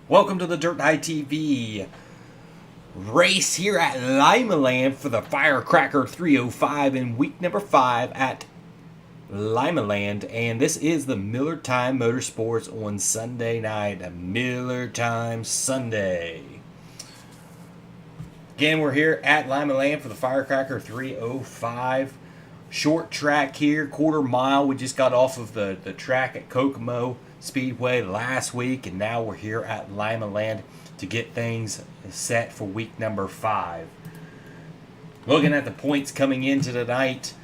Welcome to the Dirt High TV race here at Limaland for the Firecracker 305 in week number 5 at Limaland. And this is the Millertime Motorsports on Sunday night. A Millertime Sunday. Again, we're here at Limaland for the Firecracker 305. Short track here, quarter mile. We just got off of the track at Kokomo Speedway last week, and now we're here at Limaland to get things set for week number 5. Looking at the points coming into tonight,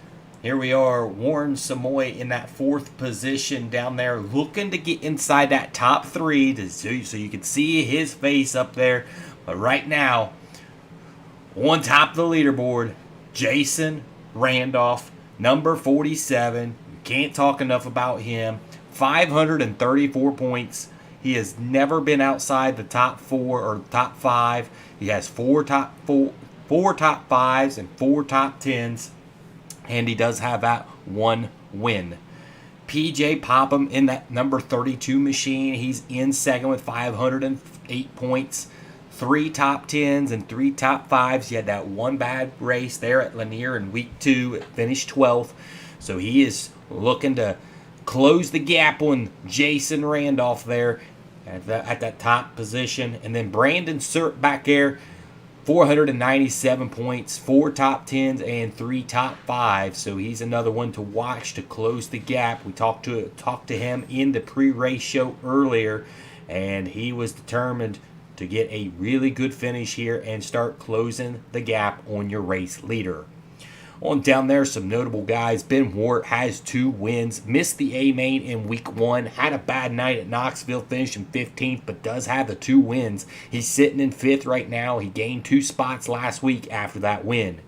here we are, Warren Samoy in that 4th position down there, looking to get inside that top 3 so you can see his face up there. But right now, on top of the leaderboard, Jason Randolph, number 47. You can't talk enough about him. 534 points. He has never been outside the top 4 or top 5. He has four top 5s and 4 top 10s, and he does have that 1 win. PJ Popham in that number 32 machine. He's in second with 508 points. 3 top 10s and 3 top 5s. He had that 1 bad race there at Lanier in week 2. It finished 12th. So he is looking to close the gap on Jason Randolph there at that top position. And then Brandon Surt back there, 497 points, 4 top 10s and 3 top 5s. So he's another one to watch to close the gap. We talked to him in the pre-race show earlier, and he was determined to get a really good finish here and start closing the gap on your race leader. On down there, some notable guys. Ben Wart has 2 wins. Missed the A-Main in week 1. Had a bad night at Knoxville, finishing 15th, but does have the 2 wins. He's sitting in 5th right now. He gained 2 spots last week after that win.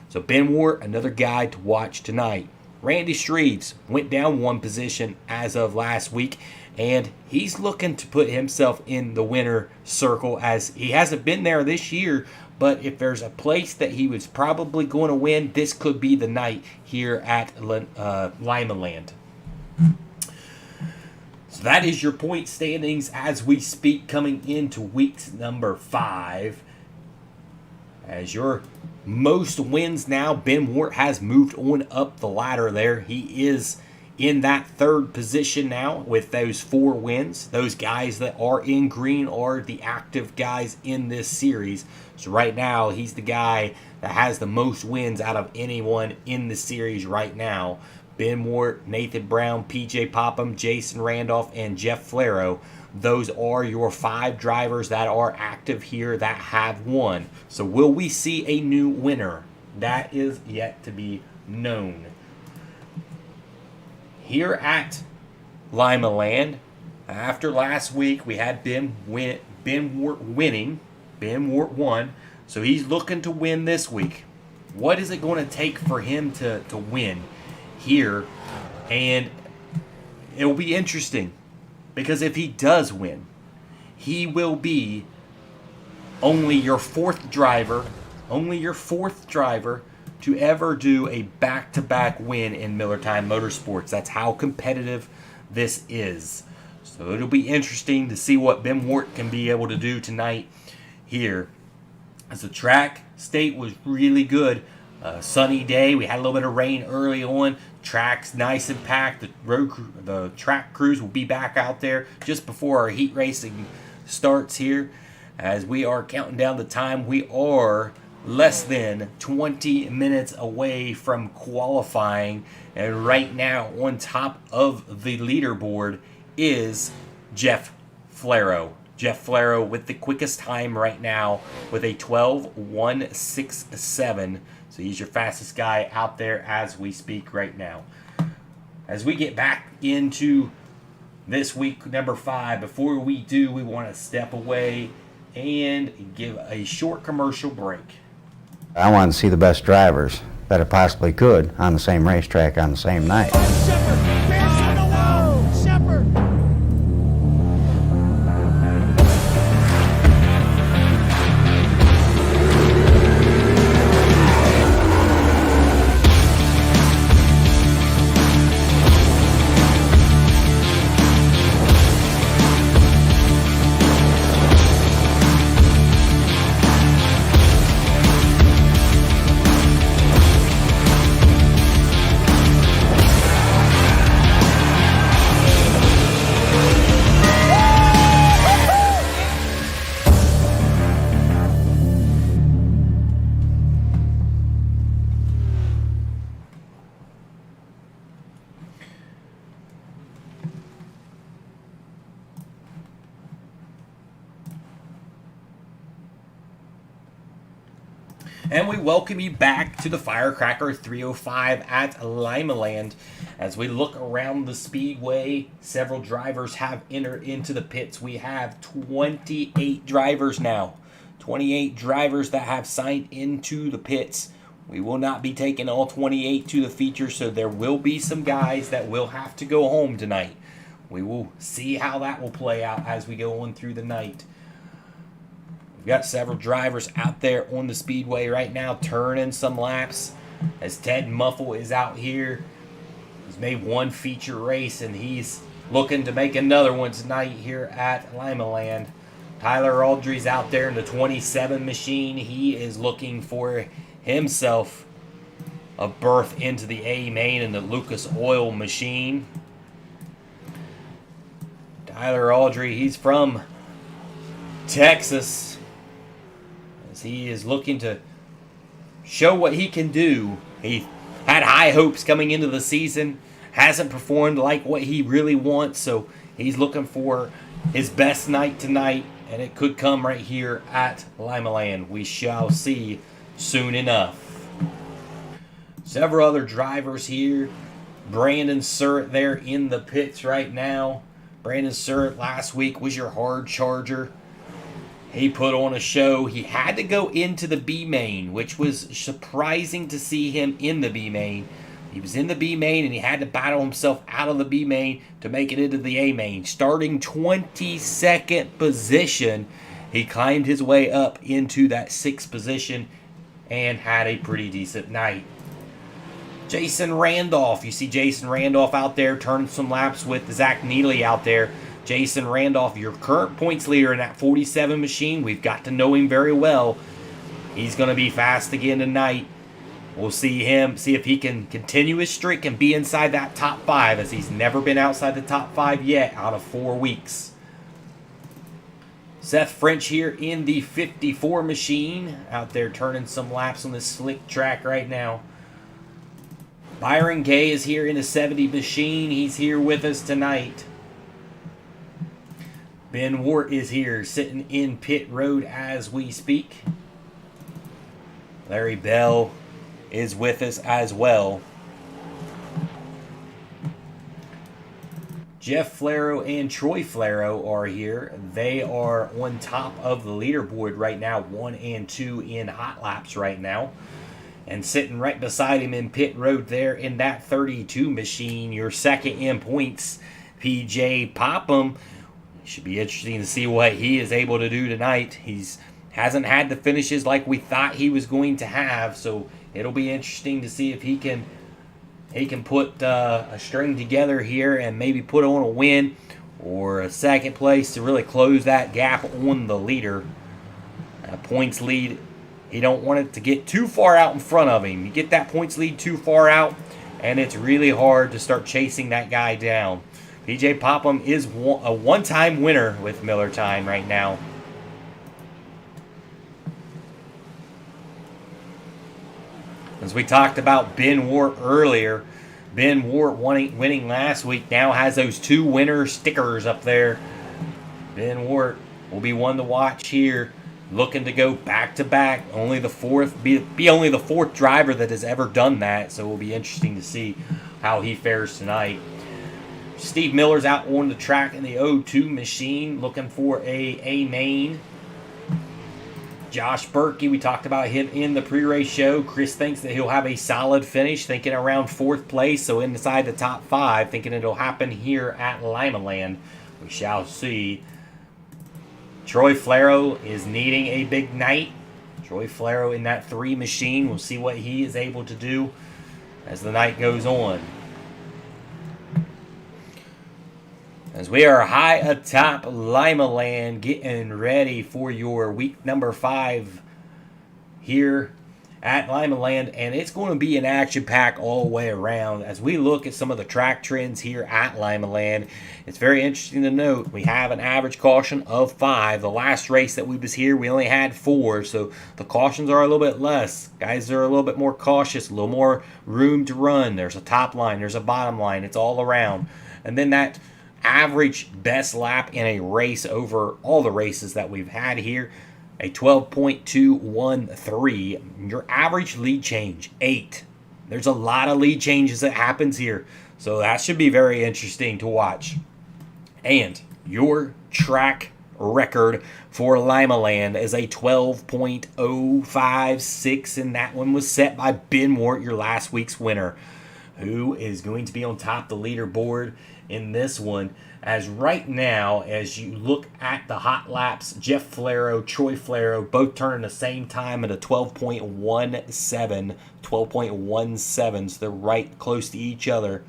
So Ben Wart, another guy to watch tonight. Randy Streves went down 1 position as of last week, and he's looking to put himself in the winner circle, as he hasn't been there this year. But if there's a place that he was probably going to win, this could be the night here at Limaland. So that is your point standings as we speak coming into week number 5. As your most wins now, Ben Wart has moved on up the ladder there. He is in that 3rd position now with those 4 wins. Those guys that are in green are the active guys in this series. So right now, he's the guy that has the most wins out of anyone in the series right now. Ben Wart, Nathan Brown, PJ Popham, Jason Randolph, and Jeff Flero. Those are your 5 drivers that are active here that have won. So will we see a new winner? That is yet to be known. Here at Limaland, after last week, we had Ben Wart winning. Ben Wart won, so he's looking to win this week. What is it going to take for him to win here? And it will be interesting, because if he does win, he will be only your 4th driver to ever do a back-to-back win in Millertime Motorsports. That's how competitive this is. So it'll be interesting to see what Ben Wart can be able to do tonight here. As the track state was really good. Sunny day. We had a little bit of rain early on. Track's nice and packed. The track crews will be back out there just before our heat racing starts here. As we are counting down the time, we are less than 20 minutes away from qualifying, and right now on top of the leaderboard is Jeff Flero. Jeff Flero with the quickest time right now with a 12:167. So he's your fastest guy out there as we speak right now. As we get back into this week number 5, before we do, we want to step away and give a short commercial break. I wanted to see the best drivers that I possibly could on the same racetrack on the same night. Shepard, fierce on the wall, Shepard. And we welcome you back to the Firecracker 305 at Limaland. As we look around the speedway, several drivers have entered into the pits. We have 28 drivers now. 28 drivers that have signed into the pits. We will not be taking all 28 to the feature, so there will be some guys that will have to go home tonight. We will see how that will play out as we go on through the night. We've got several drivers out there on the speedway right now turning some laps. As Ted Muffle is out here. He's made one feature race and he's looking to make another one tonight here at Limaland. Tyler Aldry's out there in the 27 machine. He is looking for himself a berth into the A main in the Lucas Oil machine. Tyler Aldry, he's from Texas. He is looking to show what he can do. He had high hopes coming into the season. Hasn't performed like what he really wants. So he's looking for his best night tonight. And it could come right here at Limaland. We shall see soon enough. Several other drivers here. Brandon Surratt there in the pits right now. Brandon Surratt last week was your hard charger. He put on a show. He had to go into the B main, which was surprising to see him in the B main. He was in the B main and he had to battle himself out of the B main to make it into the A main. Starting 22nd position, he climbed his way up into that 6th position and had a pretty decent night. Jason Randolph. You see Jason Randolph out there turning some laps with Zach Neely out there. Jason Randolph, your current points leader in that 47 machine. We've got to know him very well. He's going to be fast again tonight. We'll see if he can continue his streak and be inside that top 5, as he's never been outside the top 5 yet out of 4 weeks. Seth French here in the 54 machine, out there turning some laps on this slick track right now. Byron Gay is here in the 70 machine. He's here with us tonight. Ben Wart is here sitting in pit road as we speak. Larry Bell is with us as well. Jeff Flaro and Troy Flaro are here. They are on top of the leaderboard right now, 1 and 2 in hot laps right now. And sitting right beside him in pit road there in that 32 machine, your second in points, PJ Popham. Should be interesting to see what he is able to do tonight. Hasn't had the finishes like we thought he was going to have, so it'll be interesting to see if he can put a string together here and maybe put on a win or a second place to really close that gap on the leader. Points lead, he don't want it to get too far out in front of him. You get that points lead too far out, and it's really hard to start chasing that guy down. PJ Popham is a one-time winner with Millertime right now. As we talked about Ben Wart earlier, Ben Wart winning last week now has those 2 winner stickers up there. Ben Wart will be one to watch here, looking to go back-to-back. Only the 4th, be only the 4th driver that has ever done that, so it will be interesting to see how he fares tonight. Steve Miller's out on the track in the 02 machine looking for a main. Josh Berkey, we talked about him in the pre-race show. Chris thinks that he'll have a solid finish, thinking around 4th place, so inside the top 5, thinking it'll happen here at Limaland. We shall see. Troy Flaro is needing a big night. Troy Flaro in that 3 machine. We'll see what he is able to do as the night goes on. As we are high atop Limaland, getting ready for your week number 5 here at Limaland, and it's going to be an action pack all the way around. As we look at some of the track trends here at Limaland, it's very interesting to note we have an average caution of 5. The last race that we was here, we only had 4, so the cautions are a little bit less. Guys are a little bit more cautious, a little more room to run. There's a top line, there's a bottom line, it's all around. And then that average best lap in a race over all the races that we've had here, a 12.213. Your average lead change, 8. There's a lot of lead changes that happens here, so that should be very interesting to watch. And your track record for Limaland is a 12.056, and that one was set by Ben Wart, your last week's winner, who is going to be on top of the leaderboard in this one. As right now, as you look at the hot laps, Jeff Flaro, Troy Flaro, both turning the same time at a 12.17, so they're right close to each other,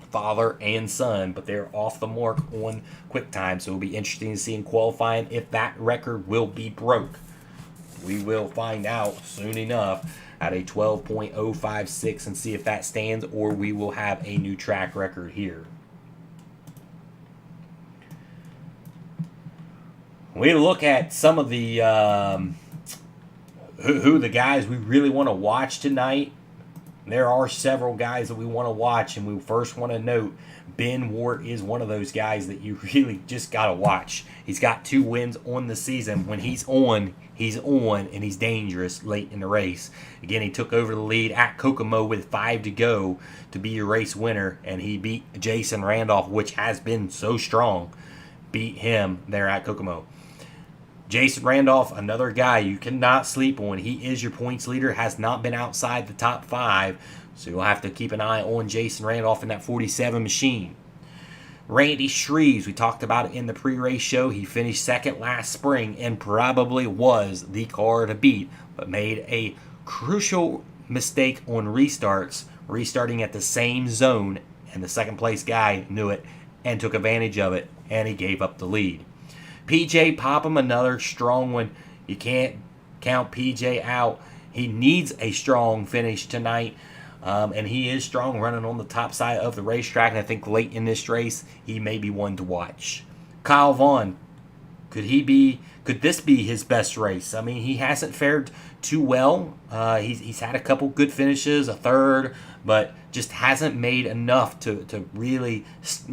father and son, but they're off the mark on quick time, so it'll be interesting to see in qualifying if that record will be broke. We will find out soon enough at a 12.056 and see if that stands, or we will have a new track record here. We look at some of the who the guys we really want to watch tonight. There are several guys that we want to watch, and we first want to note Ben Wart is one of those guys that you really just got to watch. He's got 2 wins on the season. When he's on, and he's dangerous late in the race. Again, he took over the lead at Kokomo with 5 to go to be your race winner, and he beat Jason Randolph, which has been so strong. Beat him there at Kokomo. Jason Randolph, another guy you cannot sleep on. He is your points leader, has not been outside the top 5, so you'll have to keep an eye on Jason Randolph in that 47 machine. Randy Shreves, we talked about it in the pre-race show. He finished second last spring and probably was the car to beat, but made a crucial mistake on restarts, restarting at the same zone, and the second place guy knew it and took advantage of it, and he gave up the lead. PJ Popham, another strong one. You can't count PJ out. He needs a strong finish tonight, and he is strong running on the top side of the racetrack, and I think late in this race, he may be one to watch. Kyle Vaughn, could this be his best race? I mean, he hasn't fared too well. He's had a couple good finishes, a third, but just hasn't made enough to really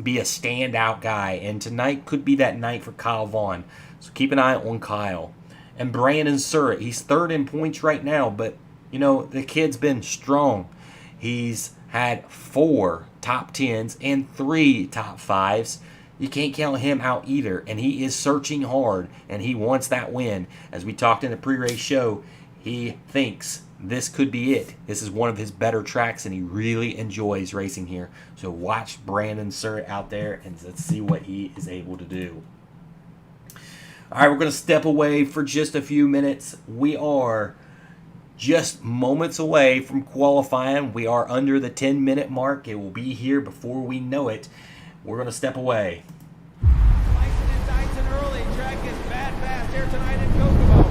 be a standout guy. And tonight could be that night for Kyle Vaughn. So keep an eye on Kyle. And Brandon Surratt, he's third in points right now, but, you know, the kid's been strong. He's had 4 top 10s and 3 top 5s. You can't count him out either, and he is searching hard, and he wants that win. As we talked in the pre-race show, he thinks this could be it. This is one of his better tracks, and he really enjoys racing here. So watch Brandon Surratt out there, and let's see what he is able to do. All right, we're going to step away for just a few minutes. We are just moments away from qualifying. We are under the 10-minute mark. It will be here before we know it. We're going to step away. Tyson and Dyson early. Track is bad fast here tonight in Kokomo.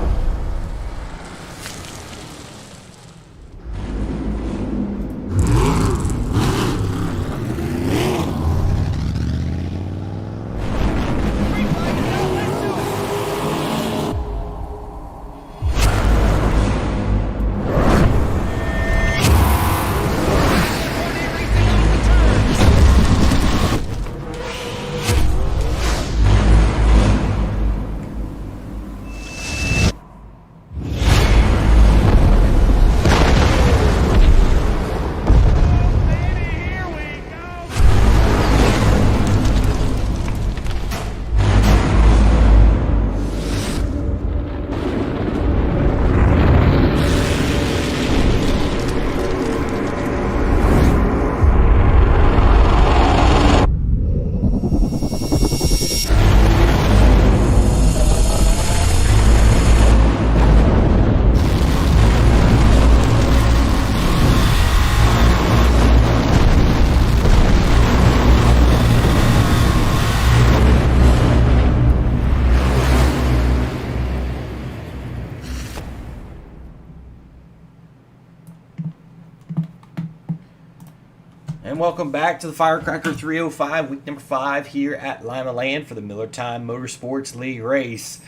And welcome back to the Firecracker 305, week number 5 here at Limaland for the Millertime Motorsports League race.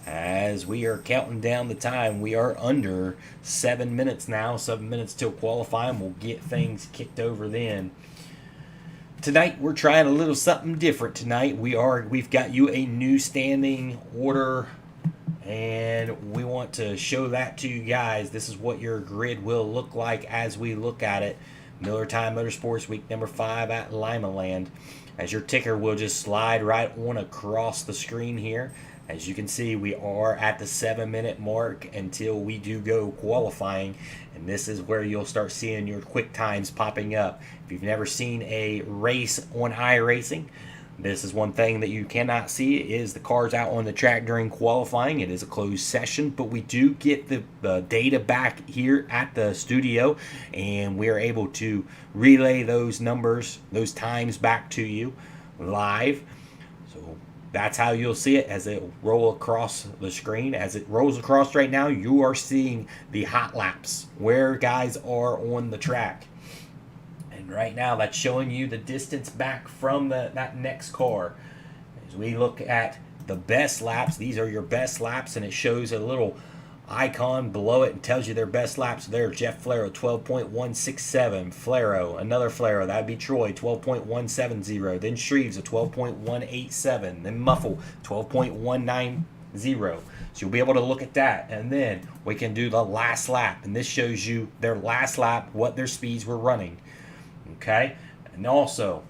As we are counting down the time, we are under 7 minutes now. 7 minutes till qualifying. We'll get things kicked over then. Tonight we're trying a little something different tonight. We've got you a new standing order And we want to show that to you guys. This is what your grid will look like as we look at it. Millertime Motorsports week number 5 at Limaland. As your ticker will just slide right on across the screen here. As you can see, we are at the 7-minute mark until we do go qualifying. And this is where you'll start seeing your quick times popping up. If you've never seen a race on iRacing, this is one thing that you cannot see is the cars out on the track during qualifying. It is a closed session, but we do get the data back here at the studio, and we are able to relay those numbers, those times back to you live. So that's how you'll see it as it roll across the screen. As it rolls across right now, you are seeing the hot laps, where guys are on the track. Right now, that's showing you the distance back from that next car. As we look at the best laps, these are your best laps, and it shows a little icon below it and tells you their best laps. There, Jeff Flero, 12.167. Flero, another Flero, that would be Troy, 12.170. Then Shreves, a 12.187. Then Muffle, 12.190. So you'll be able to look at that, and then we can do the last lap, and this shows you their last lap, what their speeds were running. Okay, and also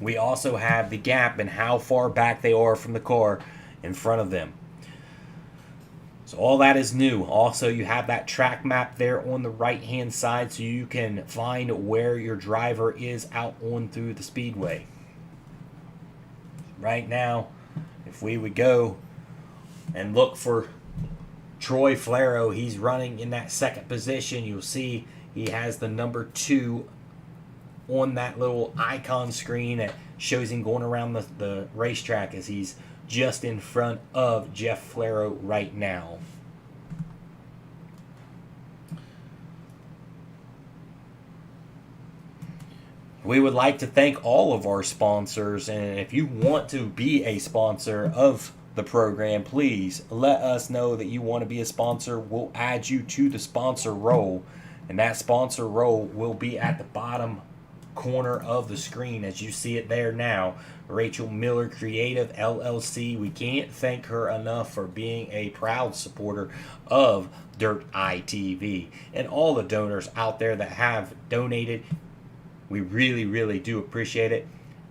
we also have the gap and how far back they are from the car in front of them. So all that is new. Also, you have that track map there on the right hand side, so you can find where your driver is out on through the speedway. Right now, if we would go and look for Troy Flero, he's running in that second position. You'll see he has the number 2 on that little icon screen that shows him going around the racetrack, as he's just in front of Jeff Flero right now. We would like to thank all of our sponsors, and if you want to be a sponsor of the program, please let us know that you want to be a sponsor. We'll add you to the sponsor roll, and that sponsor roll will be at the bottom corner of the screen as you see it there now. Rachel Miller Creative LLC, we can't thank her enough for being a proud supporter of Dirt ITV, and all the donors out there that have donated. We really do appreciate it.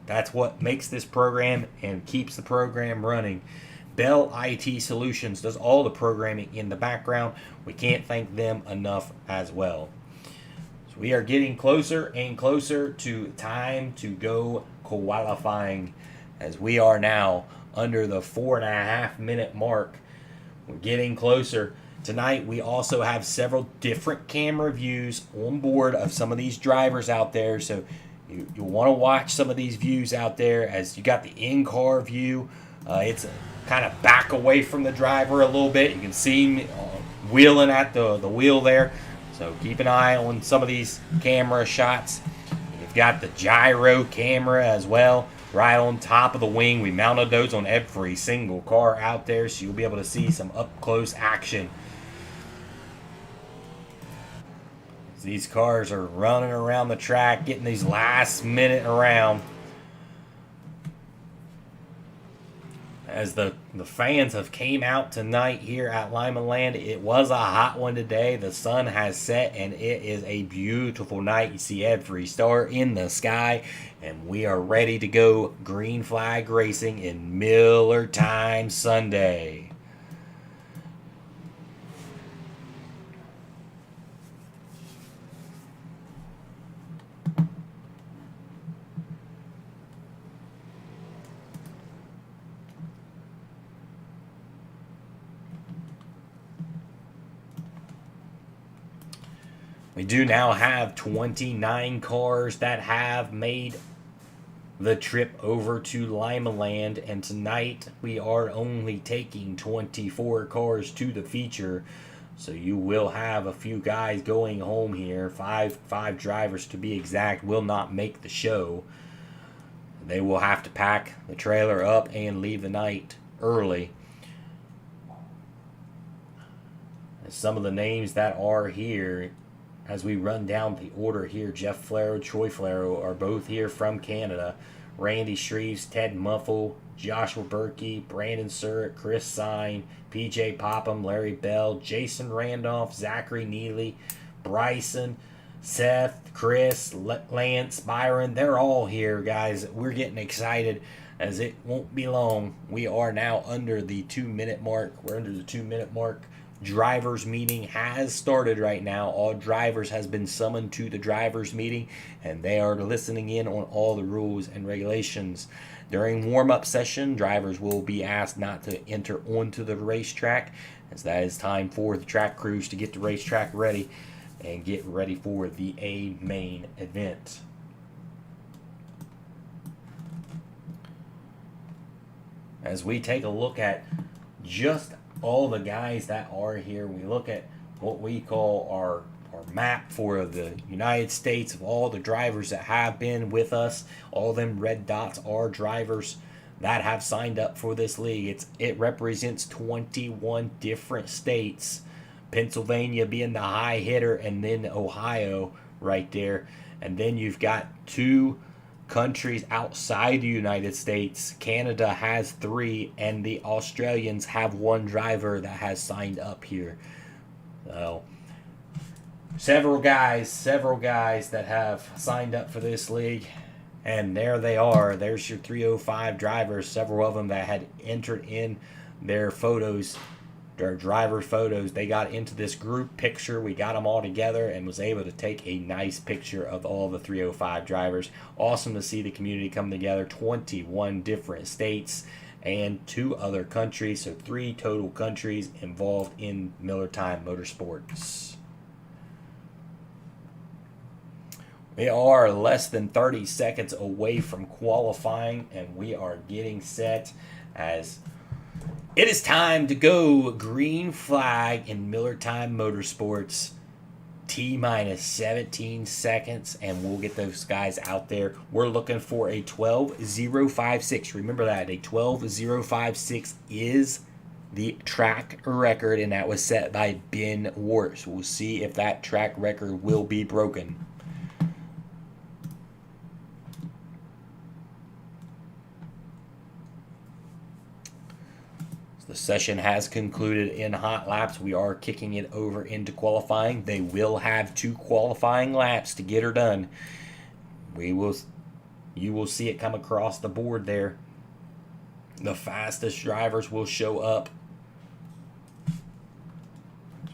That's what makes this program and keeps the program running. Bell IT Solutions does all the programming in the background. We can't thank them enough as well. We are getting closer and closer to time to go qualifying, as we are now under the 4.5-minute mark. We're getting closer. Tonight we also have several different camera views on board of some of these drivers out there, so you'll want to watch some of these views out there. As you got the in-car view, it's kind of back away from the driver a little bit. You can see him wheeling at the wheel there. So keep an eye on some of these camera shots. You've got the gyro camera as well, right on top of the wing. We mounted those on every single car out there, so you'll be able to see some up-close action. These cars are running around the track, getting these last minute around. As the fans have came out tonight here at Limaland, it was a hot one today. The sun has set, and it is a beautiful night. You see every star in the sky, and we are ready to go green flag racing in Millertime Sunday. We do now have 29 cars that have made the trip over to Limaland, and tonight we are only taking 24 cars to the feature, so you will have a few guys going home here. Five drivers to be exact will not make the show. They will have to pack the trailer up and leave the night early. And some of the names that are here, as we run down the order here, Jeff Flero, Troy Flero are both here from Canada. Randy Shreves, Ted Muffle, Joshua Berkey, Brandon Surratt, Chris Sine, PJ Popham, Larry Bell, Jason Randolph, Zachary Neely, Bryson, Seth, Chris, Lance, Byron. They're all here, guys. We're getting excited as it won't be long. We are now under the 2-minute mark. We're under the 2-minute mark. Drivers meeting has started right now. All drivers has been summoned to the drivers meeting, and they are listening in on all the rules and regulations. During warm-up session, drivers will be asked not to enter onto the racetrack, as that is time for the track crews to get the racetrack ready and get ready for the A main event. As we take a look at just all the guys that are here, we look at what we call our map for the United States of all the drivers that have been with us. All them red dots are drivers that have signed up for this league. It represents 21 different states, Pennsylvania being the high hitter, and then Ohio right there. And then you've got 2 countries outside the United States. Canada has 3, and the Australians have 1 driver that has signed up here. So several guys that have signed up for this league, and there they are. There's your 305 drivers, several of them that had entered in their photos, their driver photos. They got into this group picture. We got them all together and was able to take a nice picture of all the 305 drivers. Awesome to see the community come together. 21 different states and 2 other countries, so 3 total countries involved in Millertime Motorsports. We are less than 30 seconds away from qualifying, and we are getting set as it is time to go green flag in Millertime Motorsports. T-minus 17 seconds, and we'll get those guys out there. We're looking for a 12.056. Remember that, a 12.056 is the track record, and that was set by Ben Wart. We'll see if that track record will be broken. The session has concluded in hot laps. We are kicking it over into qualifying. They will have 2 qualifying laps to get her done. You will see it come across the board there. The fastest drivers will show up. So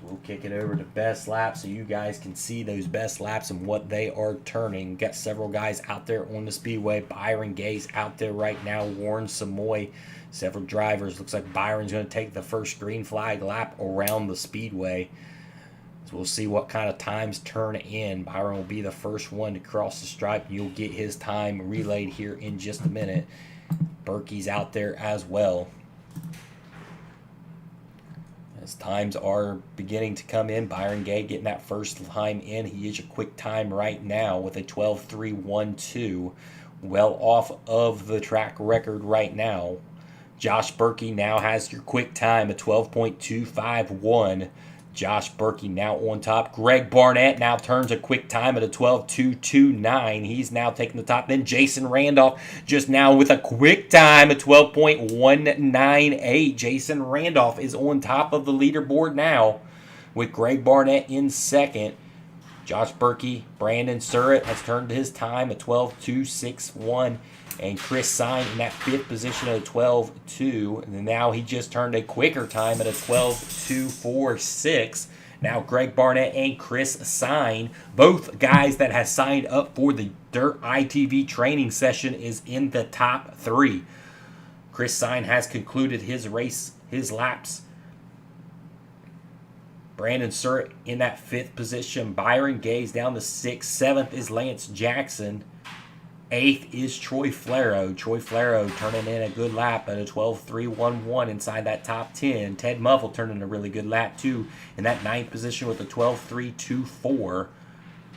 we'll kick it over to best laps so you guys can see those best laps and what they are turning. Got several guys out there on the speedway. Byron Gay's out there right now. Warren Samoy. Several drivers. Looks like Byron's going to take the first green flag lap around the speedway. So we'll see what kind of times turn in. Byron will be the first one to cross the stripe. You'll get his time relayed here in just a minute. Berkey's out there as well. As times are beginning to come in, Byron Gay getting that first time in. He is a quick time right now with a 12.312. Well off of the track record right now. Josh Berkey now has your quick time at 12.251. Josh Berkey now on top. Greg Barnett now turns a quick time at a 12.229. He's now taking the top. Then Jason Randolph just now with a quick time at 12.198. Jason Randolph is on top of the leaderboard now with Greg Barnett in second. Josh Berkey, Brandon Surratt has turned his time at 12.261. And Chris Sine in that 5th position at a 12.2. And now he just turned a quicker time at a 12.246. Now Greg Barnett and Chris Sine, both guys that have signed up for the Dirt ITV training session, is in the top 3. Chris Sine has concluded his race, his laps. Brandon Surratt in that 5th position. Byron Gay's down to 6th. 7th is Lance Jackson. 8th is Troy Flaro. Troy Flaro turning in a good lap at a 12.311 inside that top 10. Ted Muffle turning a really good lap too in that 9th position with a 12.324.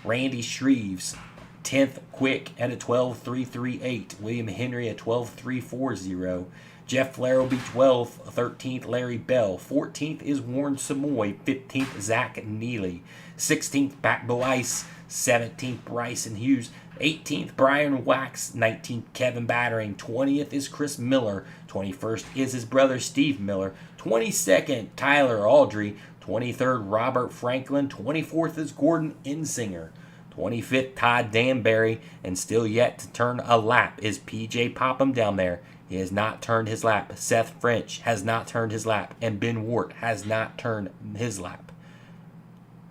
Randy Shreves, 10th quick at a 12.338. William Henry at 12.340. Jeff Flair will be 12th. 13th, Larry Bell. 14th is Warren Samoy. 15th, Zach Neely. 16th, Pat Boice. 17th, Bryson Hughes. 18th, Brian Wax. 19th, Kevin Battering. 20th is Chris Miller. 21st is his brother Steve Miller. 22nd, Tyler Audrey. 23rd, Robert Franklin. 24th is Gordon Insinger. 25th, Todd Danbury. And still yet to turn a lap is PJ Popham down there. He has not turned his lap. Seth French has not turned his lap. And Ben Wart has not turned his lap.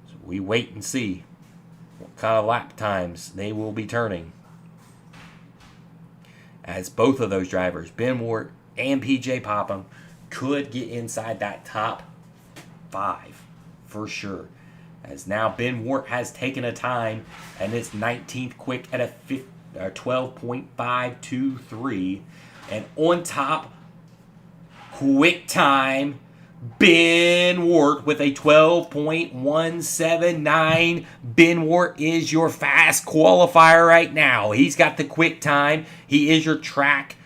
So we wait and see what kind of lap times they will be turning, as both of those drivers, Ben Wart and PJ Popham, could get inside that top 5 for sure. As now Ben Wart has taken a time and it's 19th quick at a 12.523. And on top, quick time, Ben Wart with a 12.179. Ben Wart is your fast qualifier right now. He's got the quick time. He is your track.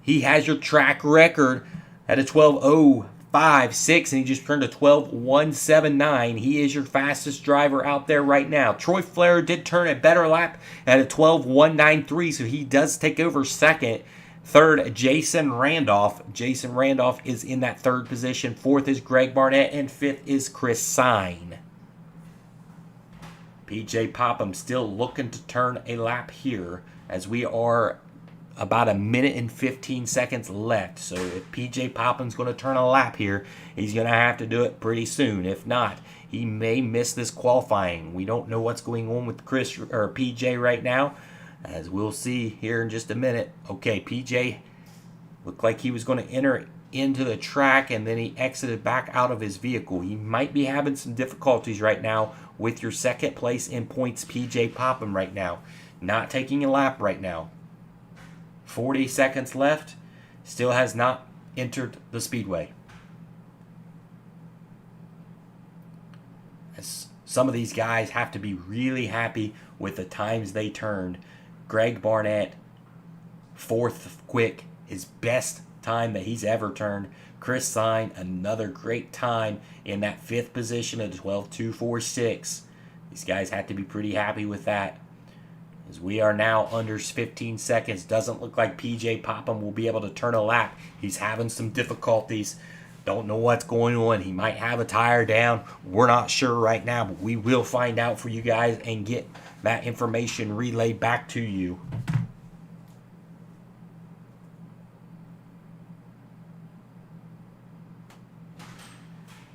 He has your track record at a 12.056, and he just turned a 12.179. He is your fastest driver out there right now. Troy Flair did turn a better lap at a 12.193, so he does take over second. Third, Jason Randolph. Jason Randolph is in that third position. Fourth is Greg Barnett, and fifth is Chris Sine. PJ Popham still looking to turn a lap here, as we are about a minute and 15 seconds left. So if PJ Popham's going to turn a lap here, he's going to have to do it pretty soon. If not, he may miss this qualifying. We don't know what's going on with Chris or PJ right now, as we'll see here in just a minute. Okay, PJ looked like he was going to enter into the track, and then he exited back out of his vehicle. He might be having some difficulties right now with your second place in points, PJ Popham, right now. Not taking a lap right now. 40 seconds left. Still has not entered the speedway. As some of these guys have to be really happy with the times they turned. Greg Barnett, fourth quick, his best time that he's ever turned. Chris Sine, another great time in that fifth position at 12.246. These guys have to be pretty happy with that, as we are now under 15 seconds. Doesn't look like PJ Popham will be able to turn a lap. He's having some difficulties. Don't know what's going on. He might have a tire down. We're not sure right now, but we will find out for you guys and get that information relayed back to you.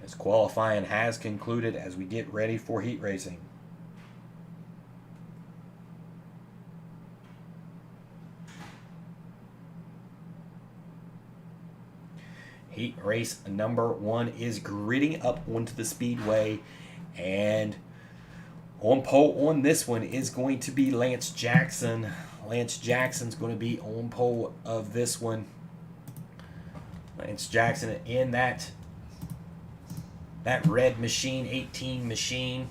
As qualifying has concluded, as we get ready for heat racing. Heat race number 1 is gritting up onto the speedway, and on pole on this one is going to be Lance Jackson. Lance Jackson's going to be on pole of this one. Lance Jackson in that red machine, 18 machine.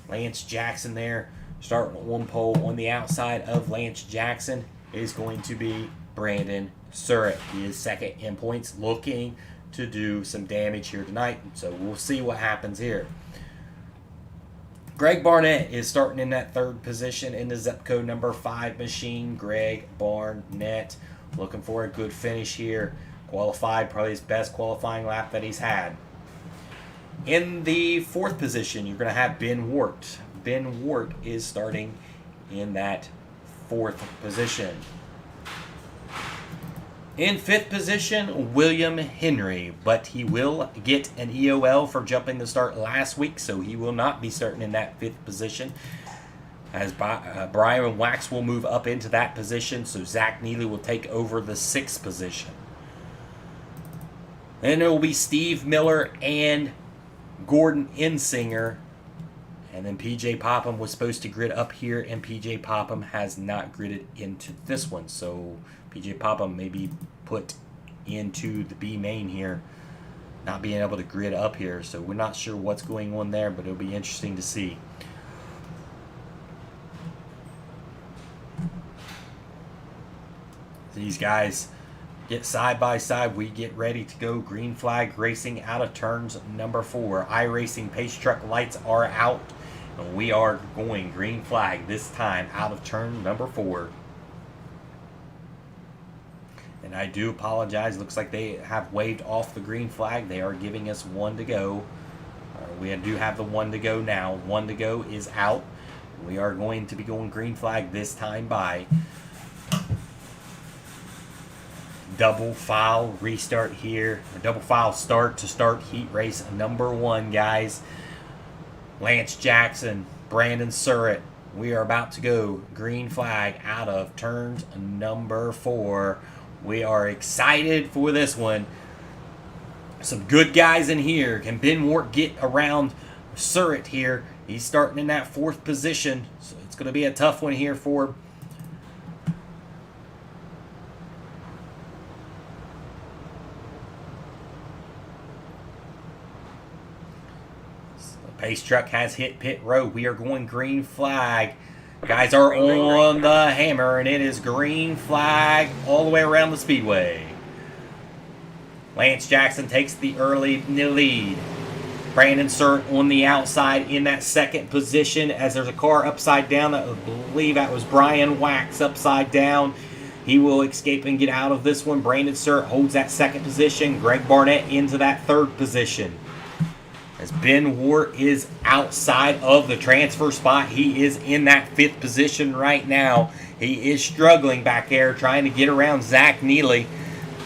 Lance Jackson there starting on pole. On the outside of Lance Jackson is going to be Brandon Surratt. He is second in points, looking to do some damage here tonight. So we'll see what happens here. Greg Barnett is starting in that third position in the zip code number 5 machine. Greg Barnett looking for a good finish here. Qualified, probably his best qualifying lap that he's had. In the fourth position, you're going to have Ben Wart. Ben Wart is starting in that fourth position. In fifth position, William Henry, but he will get an EOL for jumping the start last week, so he will not be starting in that fifth position. As Brian Wax will move up into that position, so Zach Neely will take over the sixth position. Then it will be Steve Miller and Gordon Insinger. And then PJ Popham was supposed to grid up here, and PJ Popham has not gridded into this one. So PJ Popham may be put into the B main here, not being able to grid up here. So we're not sure what's going on there, but it'll be interesting to see. These guys get side by side. We get ready to go. Green flag racing out of turns number 4. iRacing pace truck lights are out, We are going green flag this time out of turn number 4. And I do apologize. Looks like they have waved off the green flag. They are giving us 1 to go. We do have the 1 to go now. 1 to go is out. We are going to be going green flag this time by. Double file restart here. Or double file start to start heat race number 1, guys. Lance Jackson, Brandon Surratt. We are about to go green flag out of turns number 4. We are excited for this one. Some good guys in here. Can Ben Wart get around Surratt here? He's starting in that 4th position, so it's going to be a tough one here for Pace truck has hit pit road. We are going green flag. Guys are on the hammer, and it is green flag all the way around the speedway. Lance Jackson takes the early lead. Brandon Surratt on the outside in that 2nd position as there's a car upside down. I believe that was Brian Wax upside down. He will escape and get out of this one. Brandon Surratt holds that 2nd position. Greg Barnett into that 3rd position. As Ben Wart is outside of the transfer spot, he is in that 5th position right now. He is struggling back there, trying to get around Zach Neely.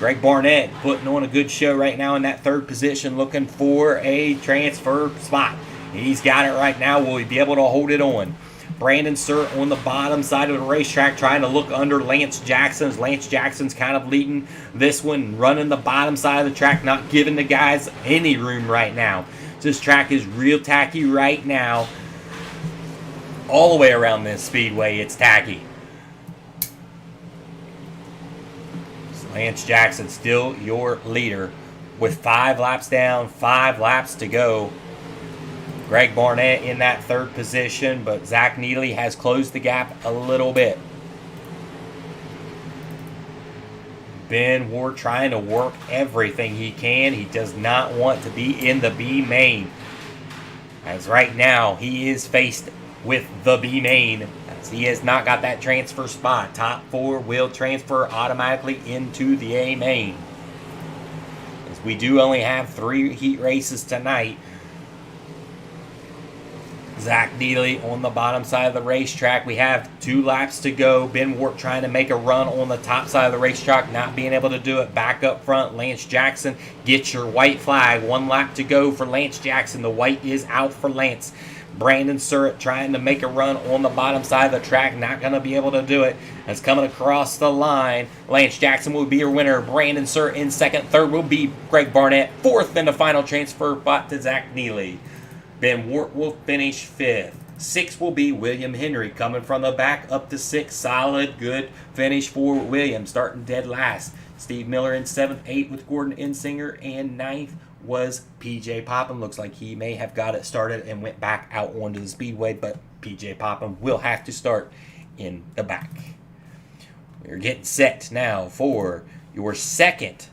Greg Barnett putting on a good show right now in that 3rd position, looking for a transfer spot. He's got it right now. Will he be able to hold it on? Brandon Surratt on the bottom side of the racetrack trying to look under Lance Jackson. Lance Jackson's kind of leading this one, running the bottom side of the track, not giving the guys any room right now. This track is real tacky right now. All the way around this speedway, it's tacky. Lance Jackson still your leader with 5 laps down, 5 laps to go. Greg Barnett in that 3rd position, but Zach Neely has closed the gap a little bit. Ben Wart trying to work everything he can. He does not want to be in the B main. As right now, he is faced with the B main. As he has not got that transfer spot. Top 4 will transfer automatically into the A main. As we do only have 3 heat races tonight. Zach Neely on the bottom side of the racetrack. We have 2 laps to go. Ben Wart trying to make a run on the top side of the racetrack, not being able to do it. Back up front, Lance Jackson, get your white flag. 1 lap to go for Lance Jackson. The white is out for Lance. Brandon Surratt trying to make a run on the bottom side of the track, not going to be able to do it. It's coming across the line. Lance Jackson will be your winner. Brandon Surratt in 2nd. 3rd will be Greg Barnett. 4th in the final transfer spot to Zach Neely. Ben Wart will finish 5th. 6th will be William Henry coming from the back up to 6th. Solid, good finish for William. Starting dead last. Steve Miller in 7th. 8th with Gordon Insinger. And 9th was PJ Popham. Looks like he may have got it started and went back out onto the speedway. But PJ Popham will have to start in the back. We're getting set now for your 2nd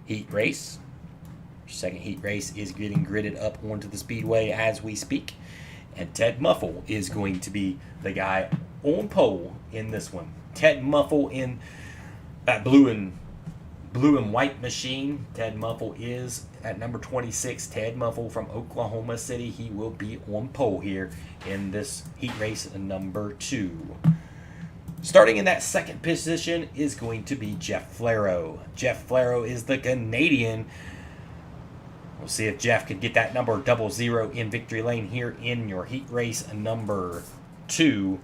heat race. 2nd heat race is getting gridded up onto the speedway as we speak. And Ted Muffle is going to be the guy on pole in this one. Ted Muffle in that blue and white machine. Ted Muffle is at number 26. Ted Muffle from Oklahoma City. He will be on pole here in this heat race number 2. Starting in that 2nd position is going to be Jeff Flaro. Jeff Flaro is the Canadian. We'll see if Jeff could get that number 00 in victory lane here in your heat race number 2.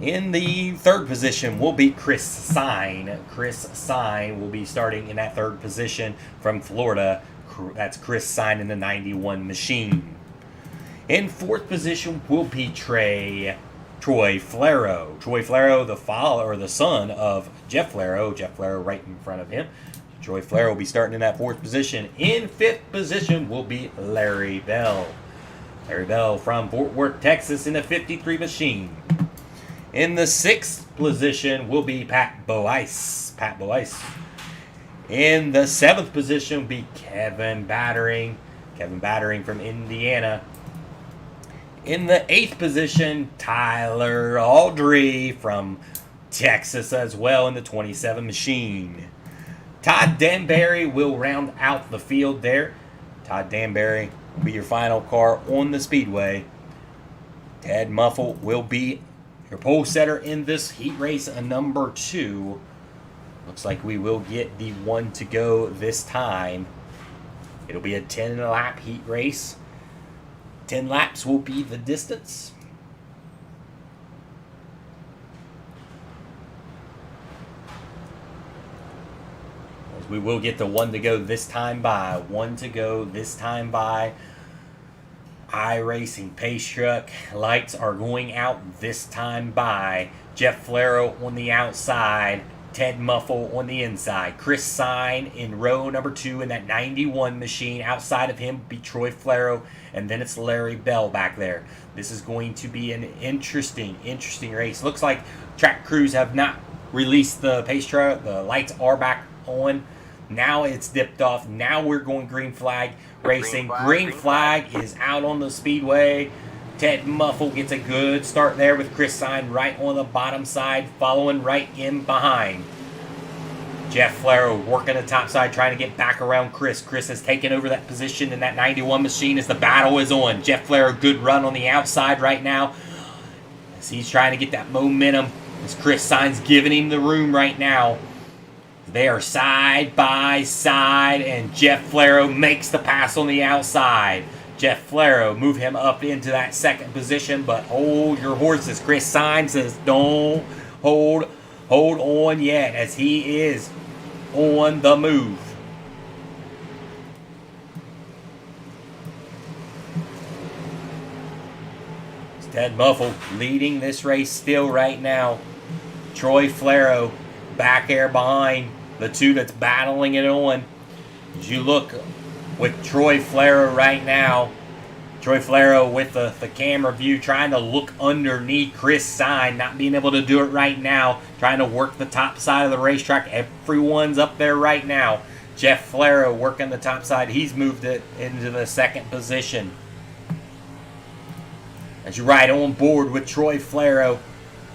In the 3rd position will be Chris Sine. Chris Sine will be starting in that 3rd position from Florida. That's Chris Sine in the 91 machine. In 4th position will be Troy Flaro. Troy Flaro, the son of Jeff Flaro. Jeff Flaro right in front of him. Troy Flaro will be starting in that 4th position. In 5th position will be Larry Bell. Larry Bell from Fort Worth, Texas in the 53 machine. In the 6th position will be Pat Boice. In the 7th position will be Kevin Battering. Kevin Battering from Indiana. In the 8th position, Tyler Aldry from Texas as well in the 27 machine. Todd Danbury will round out the field there. Todd Danbury will be your final car on the speedway. Ted Muffle will be your pole setter in this heat race number 2. Looks like we will get the 1 to go this time. It'll be a 10-lap heat race. 10 laps will be the distance. As we will get the 1 to go this time by. 1 to go this time by. iRacing Pace Truck. Lights are going out this time by. Jeff Flero on the outside. Ted Muffle on the inside. Chris Sign in row number 2 in that 91 machine. Outside of him will be Troy Flero, and then it's Larry Bell back there. This is going to be an interesting race. Looks like track crews have not released the pace truck. The lights are back on. Now it's dipped off. Now we're going green flag racing. Green flag is out on the speedway. Ted Muffle gets a good start there with Chris Sign right on the bottom side, following right in behind. Jeff Flero working the top side, trying to get back around Chris. Chris has taken over that position in that 91 machine as the battle is on. Jeff Flero, good run on the outside right now as he's trying to get that momentum as Chris Sign's giving him the room right now. They are side by side, and Jeff Flero makes the pass on the outside. Jeff Flero, move him up into that 2nd position, but hold your horses. Chris Sign says don't hold on yet as he is on the move. It's Ted Muffle leading this race still right now. Troy Flero back there behind the 2 that's battling it on. As you look with Troy Flero right now. Troy Flero with the camera view trying to look underneath Chris Sign, not being able to do it right now. Trying to work the top side of the racetrack. Everyone's up there right now. Jeff Flero working the top side. He's moved it into the 2nd position. As you ride on board with Troy Flero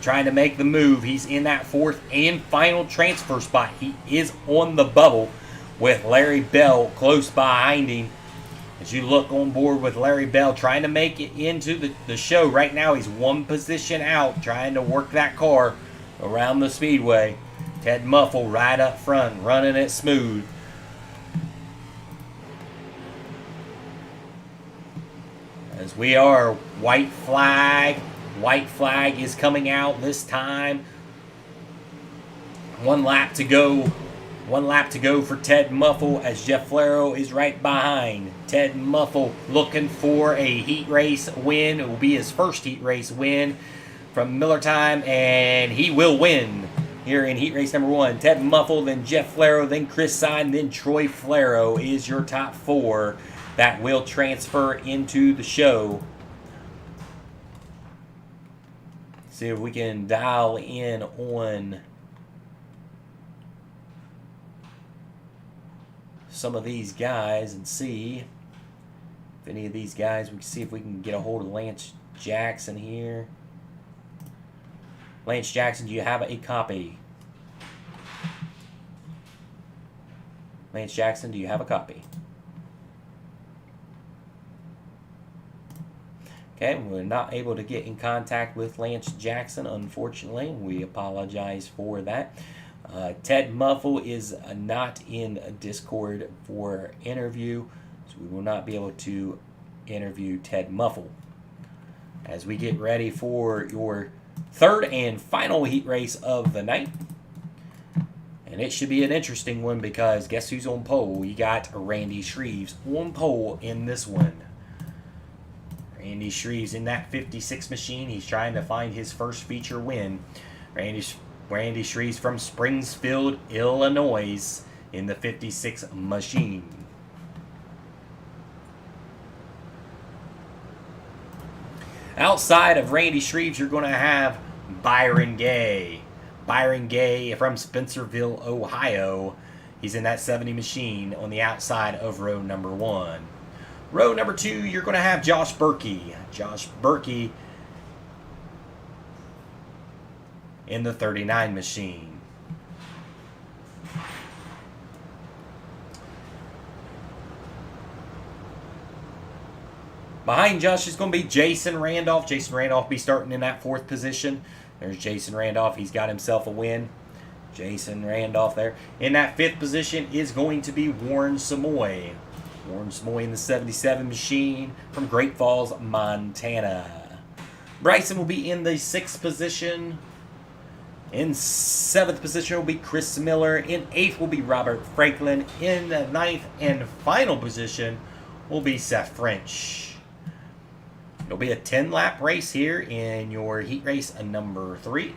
trying to make the move. He's in that 4th and final transfer spot. He is on the bubble with Larry Bell close behind him. As you look on board with Larry Bell trying to make it into the show. Right now he's 1 position out trying to work that car around the speedway. Ted Muffle right up front running it smooth. As we are white flag. White flag is coming out this time. 1 lap to go. 1 lap to go for Ted Muffle as Jeff Flero is right behind. Ted Muffle looking for a heat race win. It will be his first heat race win from Millertime, and he will win here in heat race number 1. Ted Muffle, then Jeff Flero, then Chris Sign, then Troy Flero is your top 4 that will transfer into the show. See if we can dial in on some of these guys and see if any of these guys, we can see if we can get a hold of Lance Jackson here. Lance Jackson, do you have a copy? Lance Jackson, do you have a copy? Okay, we're not able to get in contact with Lance Jackson, unfortunately. We apologize for that. Ted Muffle is not in Discord for interview, so we will not be able to interview Ted Muffle. As we get ready for your 3rd and final heat race of the night. And it should be an interesting one because guess who's on pole? You got Randy Shreves on pole in this one. Randy Shreves in that 56 machine. He's trying to find his first feature win. Randy Shreves from Springfield, Illinois in the 56 machine. Outside of Randy Shreves, you're going to have Byron Gay. Byron Gay from Spencerville, Ohio. He's in that 70 machine on the outside of row number 1. Row number 2, you're going to have Josh Berkey. Josh Berkey in the 39 machine. Behind Josh is going to be Jason Randolph. Jason Randolph will be starting in that 4th position. There's Jason Randolph. He's got himself a win. Jason Randolph there. In that 5th position is going to be Warren Samoy. Warren Samoy in the 77 machine from Great Falls, Montana. Bryson will be in the 6th position. In 7th position will be Chris Miller. In 8th will be Robert Franklin. In the 9th and final position will be Seth French. It'll be a 10-lap race here in your heat race number 3.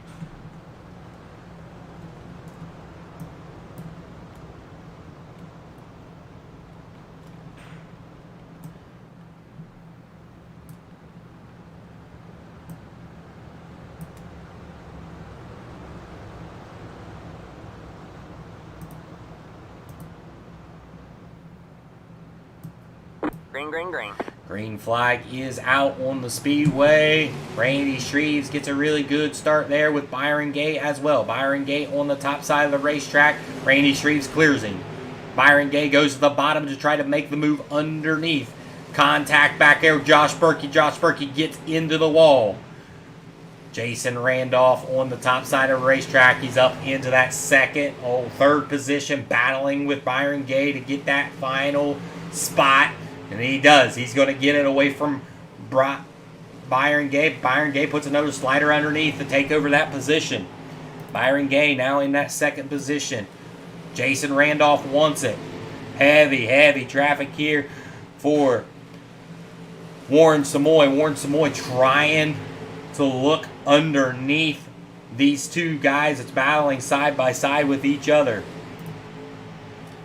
Green, green, green. Green flag is out on the speedway. Randy Shreves gets a really good start there with Byron Gay as well. Byron Gay on the top side of the racetrack. Randy Shreves clears him. Byron Gay goes to the bottom to try to make the move underneath. Contact back there with Josh Berkey. Josh Berkey gets into the wall. Jason Randolph on the top side of the racetrack. He's up into that 3rd position, battling with Byron Gay to get that final spot. And he does. He's going to get it away from Byron Gay. Byron Gay puts another slider underneath to take over that position. Byron Gay now in that 2nd position. Jason Randolph wants it. Heavy traffic here for Warren Samoy. Warren Samoy trying to look underneath these two guys that's battling side by side with each other.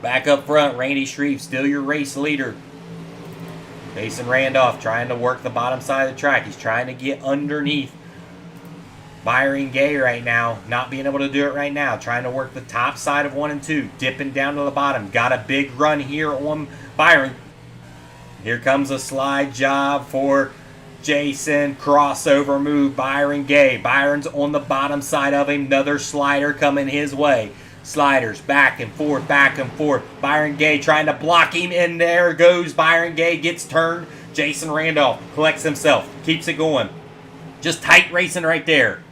Back up front, Randy Shreve, still your race leader. Jason Randolph trying to work the bottom side of the track. He's trying to get underneath Byron Gay right now. Not being able to do it right now. Trying to work the top side of 1 and 2. Dipping down to the bottom. Got a big run here on Byron. Here comes a slide job for Jason. Crossover move. Byron Gay. Byron's on the bottom side of him. Another slider coming his way. Sliders back and forth, back and forth. Byron Gay trying to block him, and there goes Byron Gay. Gets turned. Jason Randolph collects himself. Keeps it going. Just tight racing right there.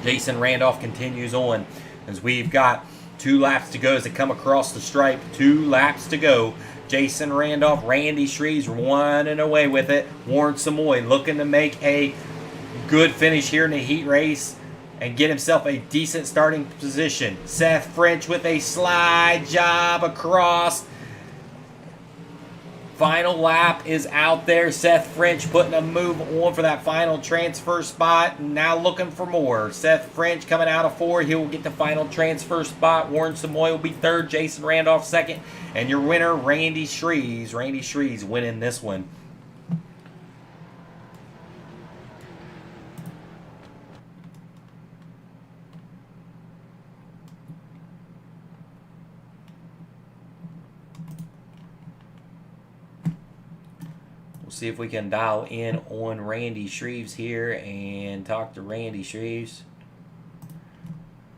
Jason Randolph continues on as we've got 2 laps to go as they come across the stripe. 2 laps to go. Jason Randolph, Randy Shreves running away with it. Warren Samoy looking to make a good finish here in the heat race and get himself a decent starting position. Seth French with a slide job across. Final lap is out there. Seth French putting a move on for that final transfer spot. Now looking for more. Seth French coming out of 4. He will get the final transfer spot. Warren Samoy will be 3rd. Jason Randolph 2nd. And your winner, Randy Shreves. Randy Shreves winning this one. We'll see if we can dial in on Randy Shreves here and talk to Randy Shreves.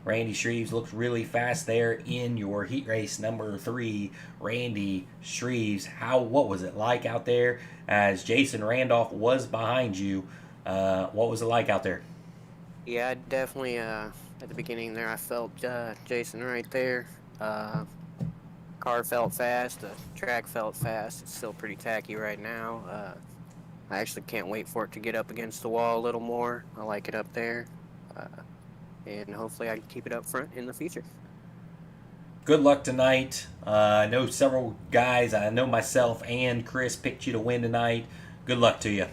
Randy Shreves looks really fast there in your heat race number 3. Randy Shreves, what was it like out there as Jason Randolph was behind you? What was it like out there? Yeah, definitely. At the beginning there, I felt Jason right there. Car felt fast. The track felt fast. It's still pretty tacky right now. I actually can't wait for it to get up against the wall a little more. I like it up there. And hopefully I can keep it up front in the future. Good luck tonight. I know several guys, I know myself and Chris picked you to win tonight. Good luck to you.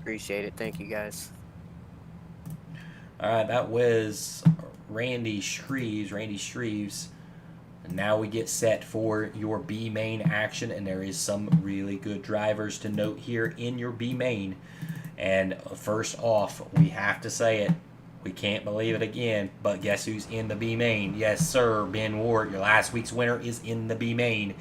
Appreciate it. Thank you, guys. All right, that was Randy Shreves. And now we get set for your B main action, and there is some really good drivers to note here in your B main. And first off, we have to say it, We can't believe it again, but guess who's in the B main? Yes, sir, Ben Ward. Your last week's winner is in the B main.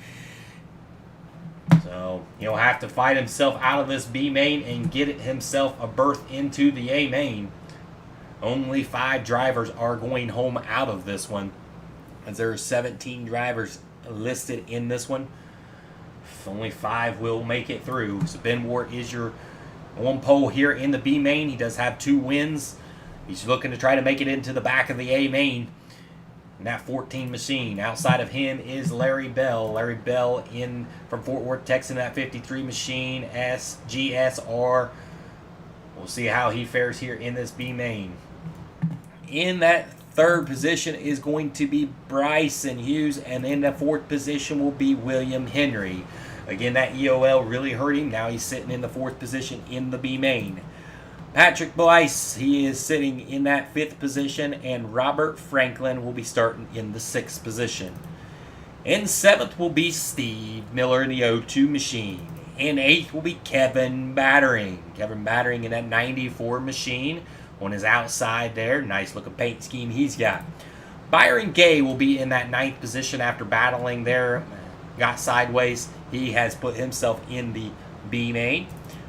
So he'll have to fight himself out of this B main and get himself a berth into the A main. Only 5 drivers are going home out of this one, as there are 17 drivers listed in this one. Only 5 will make it through. So Ben Ward is your on pole here in the B main. He does have 2 wins. He's looking to try to make it into the back of the A main in that 14 machine. Outside of him is Larry Bell. Larry Bell in from Fort Worth, Texas, in that 53 machine, GSR. We'll see how he fares here in this B main. In that 3rd position is going to be Bryson Hughes, and in the 4th position will be William Henry. Again, that EOL really hurt him. Now he's sitting in the 4th position in the B main. Patrick Blyce, he is sitting in that 5th position, and Robert Franklin will be starting in the 6th position. In 7th will be Steve Miller in the O2 machine. In 8th will be Kevin Battering. Kevin Battering in that 94 machine on his outside there. Nice looking paint scheme he's got. Byron Gay will be in that 9th position after battling there. Got sideways. He has put himself in the B main.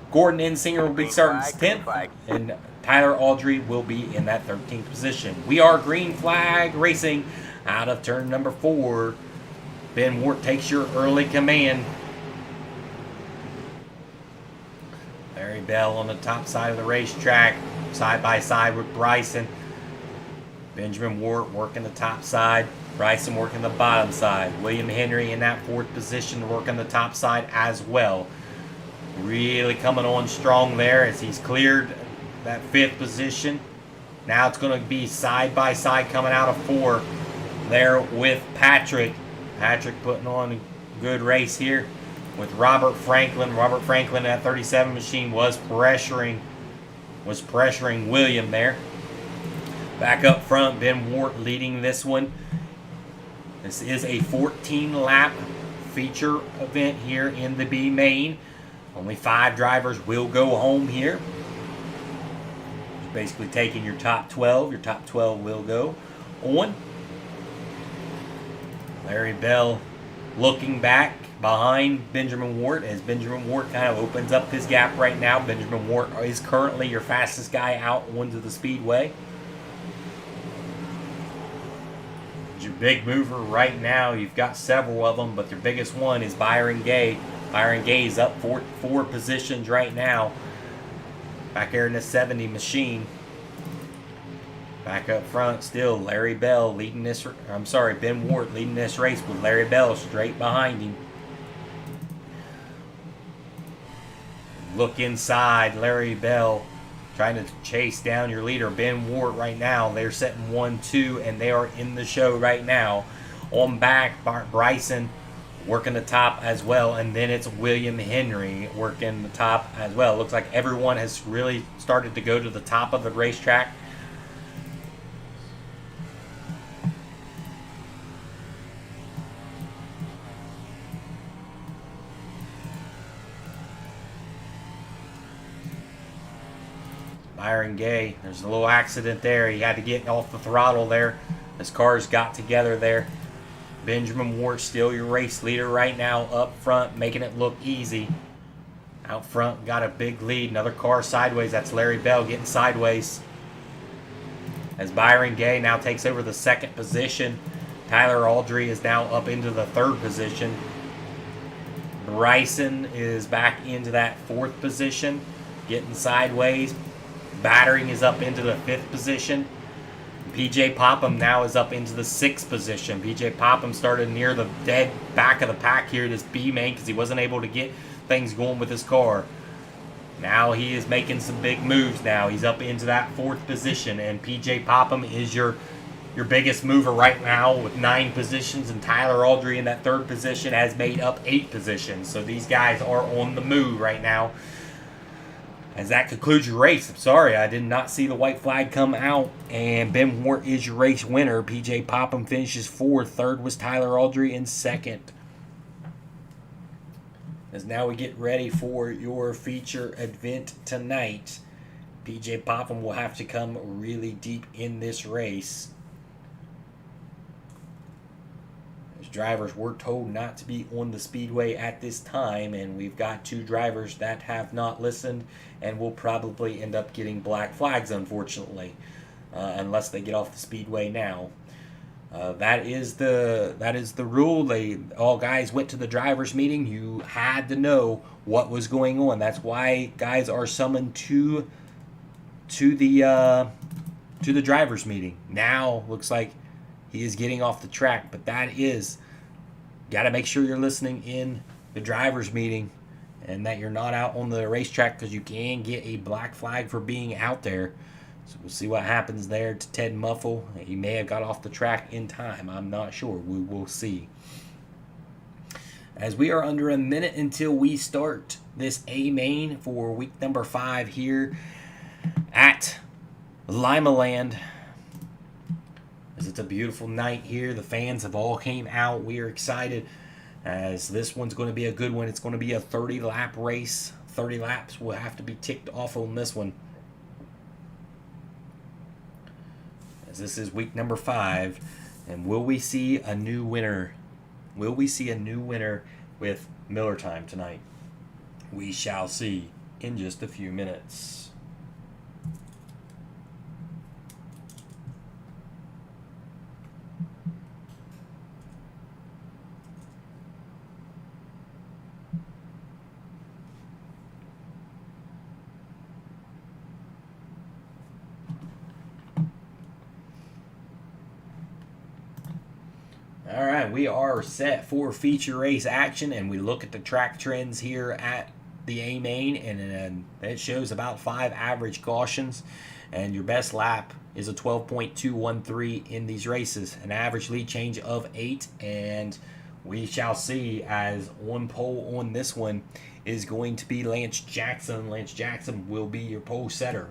Gordon Insinger will be starting 10th, and Tyler Audrey will be in that 13th position. We are green flag racing out of turn number 4. Ben Wart takes your early command. Larry Bell on the top side of the racetrack, side by side with Bryson. Benjamin Wart working the top side. Bryson working the bottom side. William Henry in that 4th position working the top side as well. Really coming on strong there as he's cleared that 5th position. Now it's going to be side by side coming out of 4 there with Patrick. Patrick putting on a good race here with Robert Franklin. Robert Franklin at 37 machine was pressuring William there. Back up front, Ben Wart leading this one. This is a 14-lap feature event here in the B main. Only 5 drivers will go home here. Basically taking your top 12. Your top 12 will go on. Larry Bell looking back behind Benjamin Wart as Benjamin Wart kind of opens up his gap right now. Benjamin Wart is currently your fastest guy out onto the speedway. Your big mover right now, you've got several of them, but your biggest one is Byron Gay. Byron Gay is up 4 positions right now. Back there in the 70 machine. Back up front still, Larry Bell leading this. Ben Wart leading this race with Larry Bell straight behind him. Look inside, Larry Bell trying to chase down your leader, Ben Wart, right now. They're setting 1-2, and they are in the show right now. On back, Bryson working the top as well, and then it's William Henry working the top as well. Looks like everyone has really started to go to the top of the racetrack. Byron Gay, there's a little accident there. He had to get off the throttle there. His cars got together there. Benjamin Wart still your race leader right now up front, making it look easy. Out front, got a big lead. Another car sideways. That's Larry Bell getting sideways. As Byron Gay now takes over the 2nd position. Tyler Audrey is now up into the 3rd position. Bryson is back into that 4th position, getting sideways. Battering is up into the 5th position. PJ Popham now is up into the 6th position. PJ Popham started near the dead back of the pack here, this B main, because he wasn't able to get things going with his car. Now he is making some big moves now. He's up into that 4th position, and PJ Popham is your biggest mover right now with 9 positions, and Tyler Audrey in that 3rd position has made up 8 positions. So these guys are on the move right now. As that concludes your race. I'm sorry, I did not see the white flag come out. And Ben Wart is your race winner. PJ Popham finishes 4th. 3rd was Tyler Audrey in 2nd. As now we get ready for your feature event tonight. PJ Popham will have to come really deep in this race. As drivers were told not to be on the speedway at this time, and we've got 2 drivers that have not listened and will probably end up getting black flags, unfortunately, unless they get off the speedway now. That is the rule. All guys went to the drivers' meeting. You had to know what was going on. That's why guys are summoned to the drivers' meeting. Now looks like he is getting off the track, but that is, got to make sure you're listening in the drivers' meeting and that you're not out on the racetrack, because you can get a black flag for being out there. So we'll see what happens there to Ted Muffle. He may have got off the track in time. I'm not sure. We will see. As we are under a minute until we start this A main for week number 5 here at Limaland. As it's a beautiful night here. The fans have all came out. We are excited, as this one's going to be a good one. It's going to be a 30-lap race. 30 laps will have to be ticked off on this one. This is week number 5, and will we see a new winner? Will we see a new winner with Millertime tonight? We shall see in just a few minutes. All right, we are set for feature race action, and we look at the track trends here at the A main, and it shows about 5 average cautions, and your best lap is a 12.213 in these races, an average lead change of 8, and we shall see, as on pole on this one is going to be Lance Jackson. Lance Jackson will be your pole setter.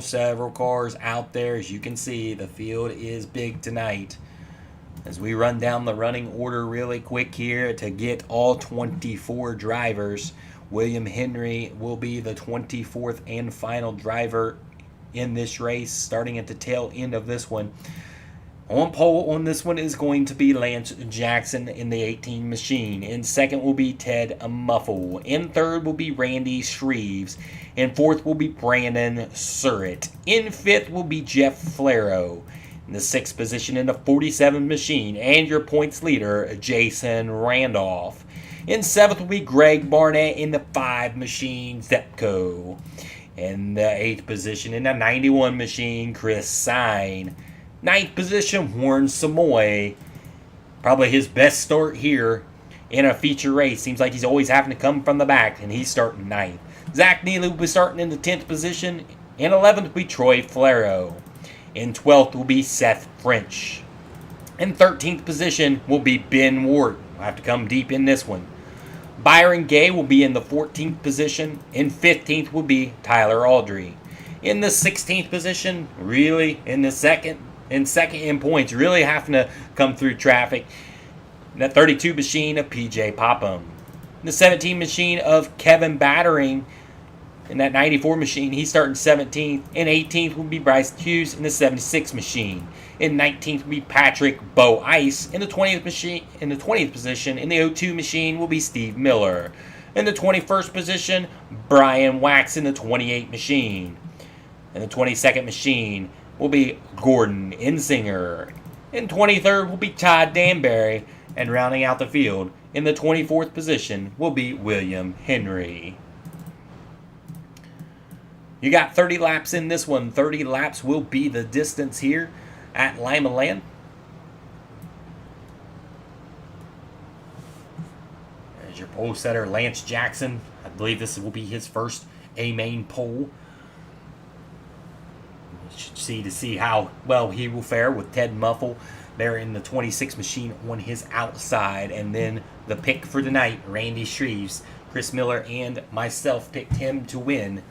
Several cars out there. As you can see, the field is big tonight. As we run down the running order really quick here to get all 24 drivers, William Henry will be the 24th and final driver in this race, starting at the tail end of this one. On pole on this one is going to be Lance Jackson in the 18 machine. In second will be Ted Muffle. In third will be Randy Shreves. In fourth will be Brandon Surratt. In fifth will be Jeff Flaro. In the 6th position in the 47 machine, and your points leader, Jason Randolph. In 7th will be Greg Barnett in the 5 machine, Zepco. In the 8th position in the 91 machine, Chris Sine. 9th position, Warren Samoy. Probably his best start here in a feature race. Seems like he's always having to come from the back, and he's starting 9th. Zach Neely will be starting in the 10th position. In 11th will be Troy Flaro. In 12th will be Seth French. In 13th position will be Ben Ward. We'll have to come deep in this one. Byron Gay will be in the 14th position. In 15th will be Tyler Aldry. In the 16th position, really in second in points, really having to come through traffic, that 32 machine of PJ Popham. The 17 machine of Kevin Battering. In that 94 machine, he's starting 17th. In 18th will be Bryce Hughes in the 76 machine. In 19th will be Patrick Bo Ice. In the 20th machine, in the 20th position, in the 02 machine will be Steve Miller. In the 21st position, Brian Wax in the 28 machine. In the 22nd machine will be Gordon Insinger. In 23rd will be Todd Danbury. And rounding out the field, in the 24th position will be William Henry. You got 30 laps in this one. 30 laps will be the distance here at Limaland. There's your pole setter, Lance Jackson. I believe this will be his first A-main pole. We should see how well he will fare with Ted Muffle there in the 26 machine on his outside. And then the pick for the night, Randy Shreves. Chris Miller and myself picked him to win.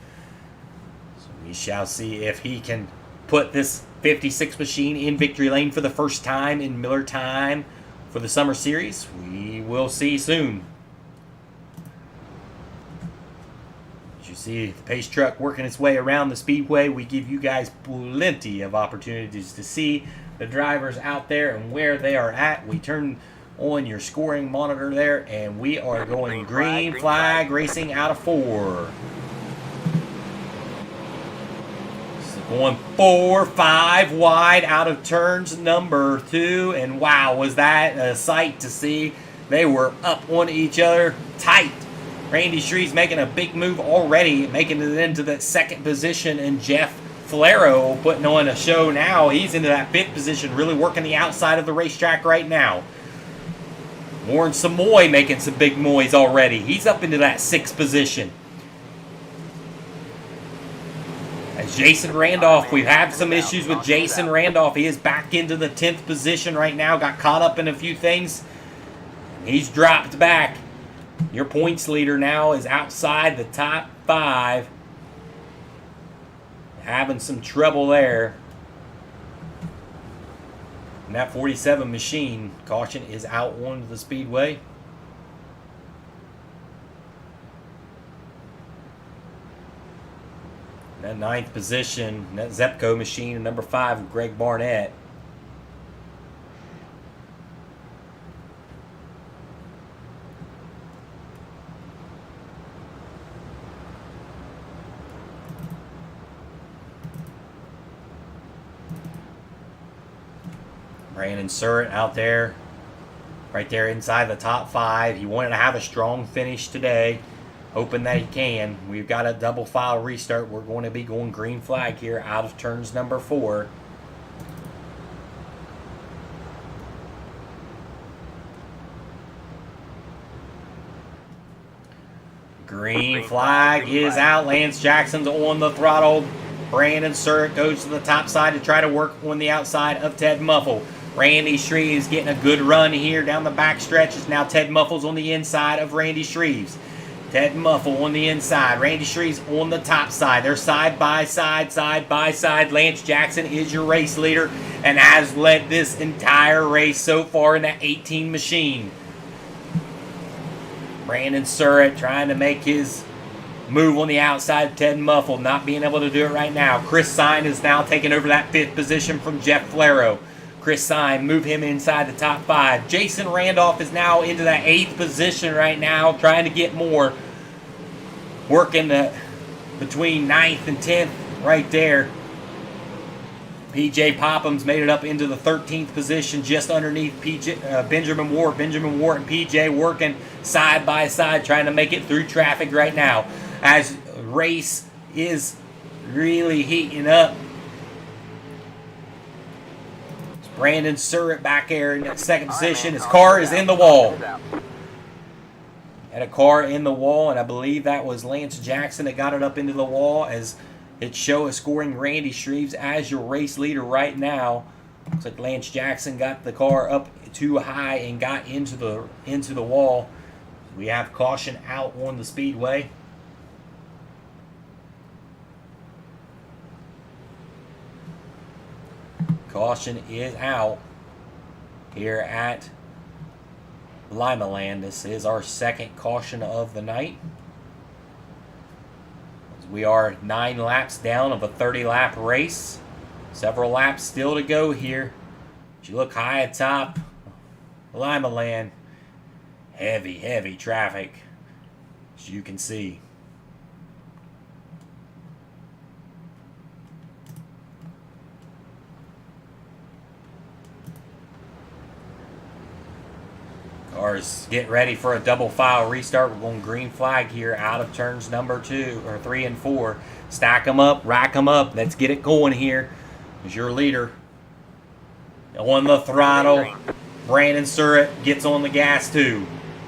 We shall see if he can put this 56 machine in victory lane for the first time in Millertime for the Summer Series? We will see soon. As you see the pace truck working its way around the speedway, we give you guys plenty of opportunities to see the drivers out there and where they are at. We turn on your scoring monitor there, and we are going green flag racing out of 4. So going 4, 5 wide out of turns number 2, and wow, was that a sight to see. They were up on each other tight. Randy Shreve's making a big move already, making it into that 2nd position, and Jeff Flero putting on a show now. He's into that 5th position, really working the outside of the racetrack right now. Warren Samoy making some big noise already. He's up into that 6th position. As Jason Randolph, we've had some issues with Jason Randolph. He is back into the 10th position right now. Got caught up in a few things. He's dropped back. Your points leader now is outside the top 5. Having some trouble there. And that 47 machine, caution, is out onto the speedway. That 9th position, that Zepco machine, number 5, Greg Barnett. Brandon Surratt out there, right there inside the top 5. He wanted to have a strong finish today, hoping that he can. We've got a double file restart. We're going to be going green flag here out of turns number 4. Green flag is out. Lance Jackson's on the throttle. Brandon Surratt goes to the top side to try to work on the outside of Ted Muffle. Randy Shreve is getting a good run here down the back stretches. Now Ted Muffle's on the inside of Randy Shreve's. Ted Muffle on the inside. Randy Shreve's on the top side. They're side by side, side by side. Lance Jackson is your race leader and has led this entire race so far in that 18 machine. Brandon Surratt trying to make his move on the outside of Ted Muffle, not being able to do it right now. Chris Sine is now taking over that 5th position from Jeff Flero. Chris Sine, move him inside the top 5. Jason Randolph is now into that 8th position right now, trying to get more. Working between 9th and 10th right there. PJ Popham's made it up into the 13th position, just underneath Benjamin Ward. Benjamin Ward and PJ working side by side, trying to make it through traffic right now. As race is really heating up. Brandon Surratt back there in that 2nd position. His car is in the wall. Had a car in the wall, and I believe that was Lance Jackson that got it up into the wall, as it shows scoring Randy Shreves as your race leader right now. Looks like Lance Jackson got the car up too high and got into the wall. We have caution out on the speedway. Caution is out here at Limaland. This is our 2nd caution of the night. We are 9 laps down of a 30-lap race. Several laps still to go here. As you look high atop Limaland, heavy traffic, as you can see. Cars get ready for a double file restart. We're going green flag here out of turns number 2 or 3 and 4. Stack them up, rack them up. Let's get it going here. As your leader on the throttle. Brandon Surratt gets on the gas too.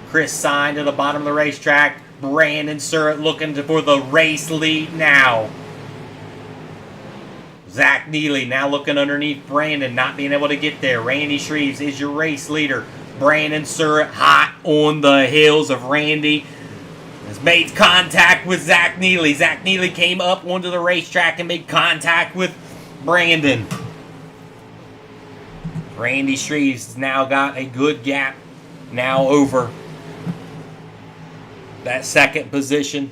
Chris Sine to the bottom of the racetrack. Brandon Surratt looking for the race lead now. Zach Neely now looking underneath Brandon, not being able to get there. Randy Shreves is your race leader. Brandon Surratt hot on the heels of Randy. Has made contact with Zach Neely. Zach Neely came up onto the racetrack and made contact with Brandon. Randy Shreves has now got a good gap now over that second position.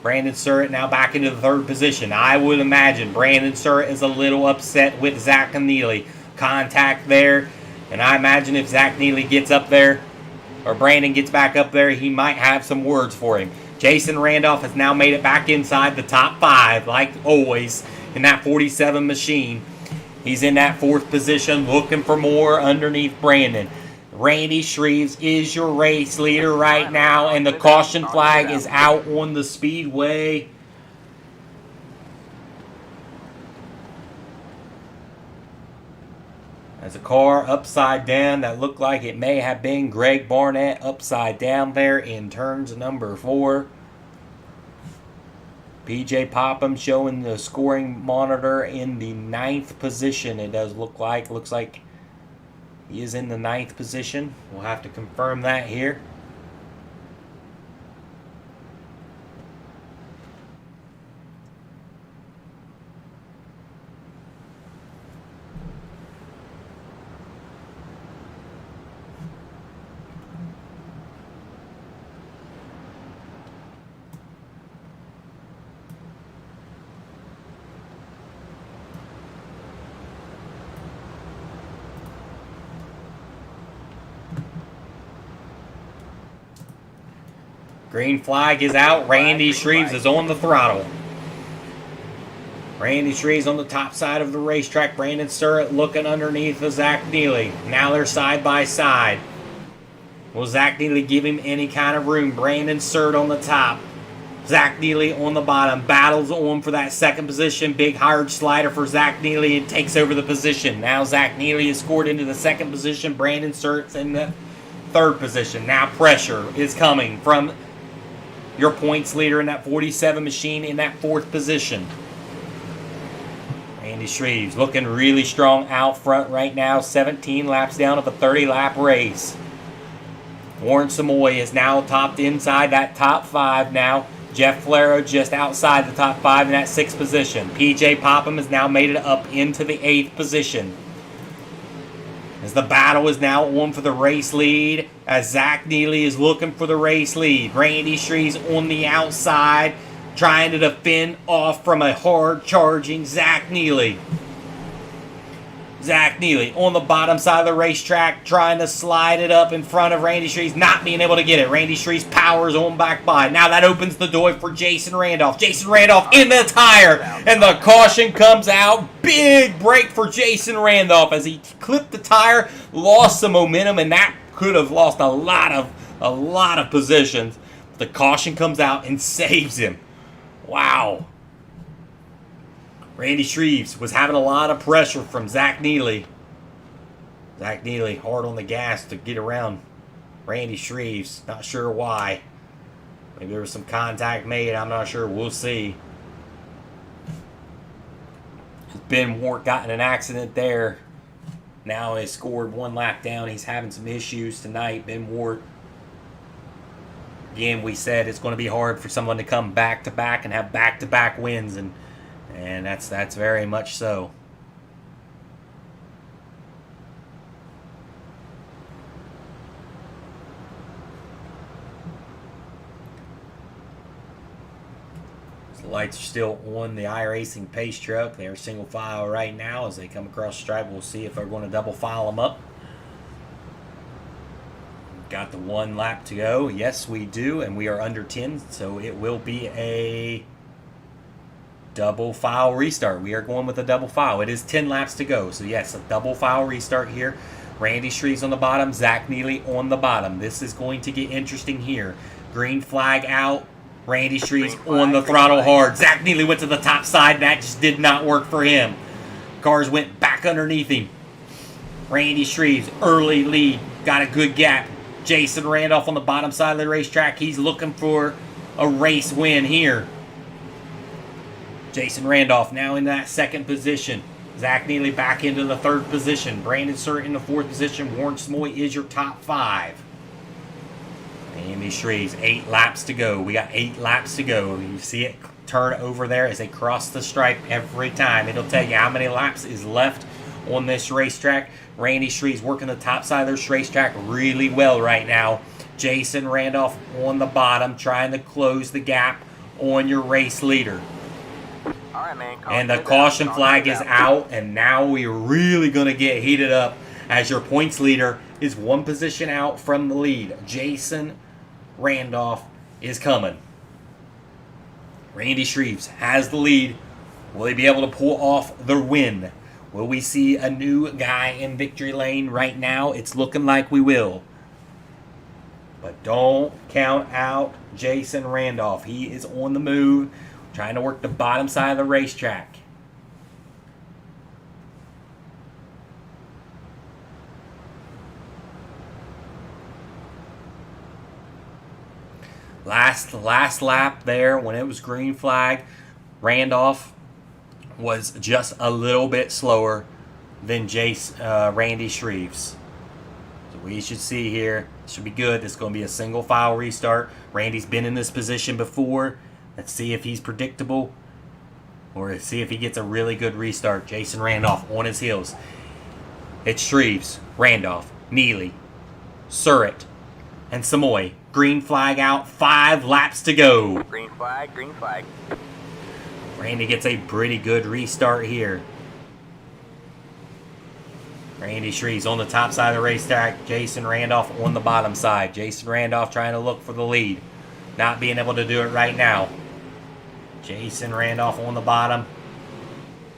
Brandon Surratt now back into the third position. I would imagine Brandon Surratt is a little upset with Zach Neely. Contact there. And I imagine if Zach Neely gets up there, or Brandon gets back up there, he might have some words for him. Jason Randolph has now made it back inside the top 5, like always, in that 47 machine. He's in that 4th position, looking for more underneath Brandon. Randy Shreves is your race leader right now, and the caution flag is out on the speedway. There's a car upside down that looked like it may have been Greg Barnett upside down there in turns number 4. PJ Popham showing the scoring monitor in the 9th position. It does look like. Looks like he is in the 9th position. We'll have to confirm that here. Green flag is out. Randy Shreves is on the throttle. Randy Shreves on the top side of the racetrack. Brandon Surratt looking underneath of Zach Neely. Now they're side by side. Will Zach Neely give him any kind of room? Brandon Surratt on the top. Zach Neely on the bottom. Battles on for that 2nd position. Big hard slider for Zach Neely and takes over the position. Now Zach Neely is scored into the 2nd position. Brandon Surratt's in the 3rd position. Now pressure is coming from your points leader in that 47 machine in that 4th position. Randy Shreves looking really strong out front right now. 17 laps down of a 30-lap race. Warren Samoy is now topped inside that top 5 now. Jeff Flero just outside the top 5 in that 6th position. PJ Popham has now made it up into the 8th position. As the battle is now on for the race lead, as Zach Neely is looking for the race lead. Randy Shreves on the outside, trying to defend off from a hard-charging Zach Neely. Zach Neely on the bottom side of the racetrack, trying to slide it up in front of Randy Shreves, not being able to get it. Randy Shreves powers on back by. Now that opens the door for Jason Randolph. Jason Randolph in the tire, and the caution comes out. Big break for Jason Randolph as he clipped the tire, lost some momentum, and that could have lost a lot of positions. The caution comes out and saves him. Wow. Randy Shreves was having a lot of pressure from Zach Neely. Zach Neely hard on the gas to get around Randy Shreves. Not sure why. Maybe there was some contact made. I'm not sure. We'll see. Ben Wart got in an accident there. Now he's scored 1 lap down. He's having some issues tonight. Ben Wart. Again, we said it's going to be hard for someone to come back-to-back and have back-to-back wins, and that's very much so. The lights are still on the iRacing pace truck. They're single file right now. As they come across the stripe, we'll see if they're going to double file them up. Got the 1 lap to go. Yes, we do, and we are under 10, so it will be a double file restart. We are going with a double file. It is 10 laps to go, so yes, a double file restart here. Randy Shreves on the bottom, Zach Neely on the bottom. This is going to get interesting here. Green flag out. Randy Shreves on the throttle hard. Zach Neely went to the top side, and that just did not work for him. Cars went back underneath him. Randy Shreves, early lead, got a good gap. Jason Randolph on the bottom side of the racetrack. He's looking for a race win here. Jason Randolph now in that 2nd position. Zach Neely back into the 3rd position. Brandon Surratt in the 4th position. Warren Samoy is your top 5. Randy Shreves, 8 laps to go. We got 8 laps to go. You see it turn over there as they cross the stripe every time. It'll tell you how many laps is left on this racetrack. Randy Shreve's working the top side of this racetrack really well right now. Jason Randolph on the bottom trying to close the gap on your race leader. All right, man. And the caution flag is out, and now we're really going to get heated up as your points leader is one position out from the lead. Jason Randolph is coming. Randy Shreves has the lead. Will he be able to pull off the win? Will we see a new guy in victory lane right now? It's looking like we will. But don't count out Jason Randolph. He is on the move, trying to work the bottom side of the racetrack. Last lap there when it was green flag, Randolph was just a little bit slower than Randy Shreves. So we should see here. Should be good. This is going to be a single file restart. Randy's been in this position before. Let's see if he's predictable or see if he gets a really good restart. Jason Randolph on his heels. It's Shreves, Randolph, Neely, Surratt, and Samoy. Green flag out. 5 laps to go. Green flag, green flag. Randy gets a pretty good restart here. Randy Shreves on the top side of the racetrack. Jason Randolph on the bottom side. Jason Randolph trying to look for the lead. Not being able to do it right now. Jason Randolph on the bottom.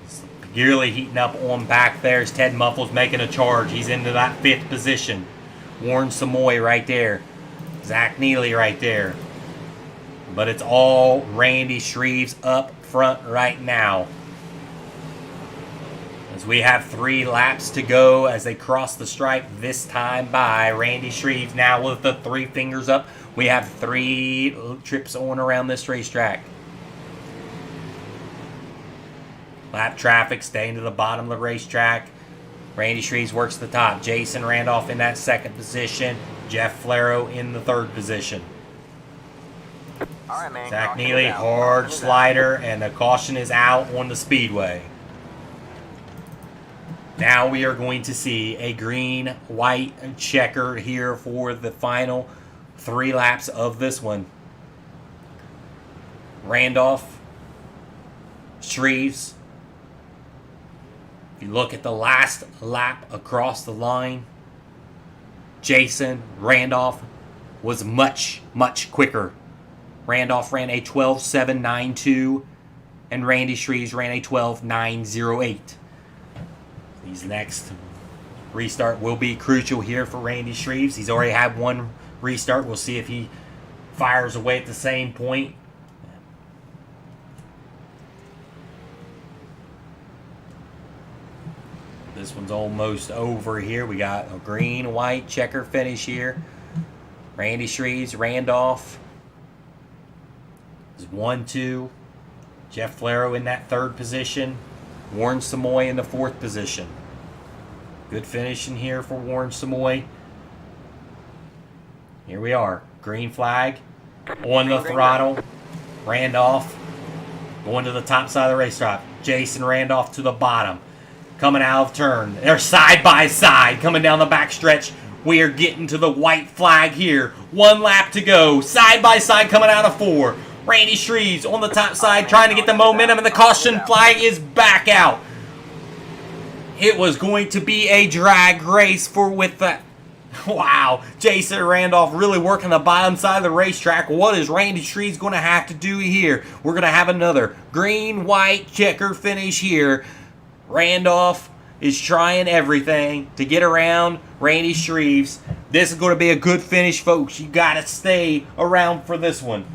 Severely heating up on back there as Ted Muffles making a charge. He's into that 5th position. Warren Samoy right there. Zach Neely right there. But it's all Randy Shreves up front right now. As we have 3 laps to go as they cross the stripe this time by Randy Shreves now with the 3 fingers up. We have 3 trips on around this racetrack. Lap traffic staying to the bottom of the racetrack. Randy Shreves works the top. Jason Randolph in that 2nd position. Jeff Flaro in the 3rd position. All right, man. Zach Neely, hard slider, and the caution is out on the speedway. Now we are going to see a green-white checker here for the final 3 laps of this one. Randolph, Shreves. If you look at the last lap across the line, Jason Randolph was much, much quicker. Randolph ran a 12.792, and Randy Shreves ran a 12.908. These next restart will be crucial here for Randy Shreves. He's already had 1 restart. We'll see if he fires away at the same point. This one's almost over here. We got a green-white checker finish here. Randy Shreves, Randolph is 1-2. Jeff Flaro in that 3rd position. Warren Samoy in the 4th position. Good finishing here for Warren Samoy. Here we are. Green flag on the throttle. Randolph going to the top side of the racetrack. Jason Randolph to the bottom. Coming out of turn. They're side by side. Coming down the back stretch. We are getting to the white flag here. 1 lap to go. Side by side coming out of 4. Randy Shreves on the top side trying to get the momentum, and the caution flag is back out. It was going to be a drag race with that. Wow. Jason Randolph really working the bottom side of the racetrack. What is Randy Shreves going to have to do here? We're going to have another green-white checker finish here. Randolph is trying everything to get around Randy Shreves. This is going to be a good finish, folks. You got to stay around for this one.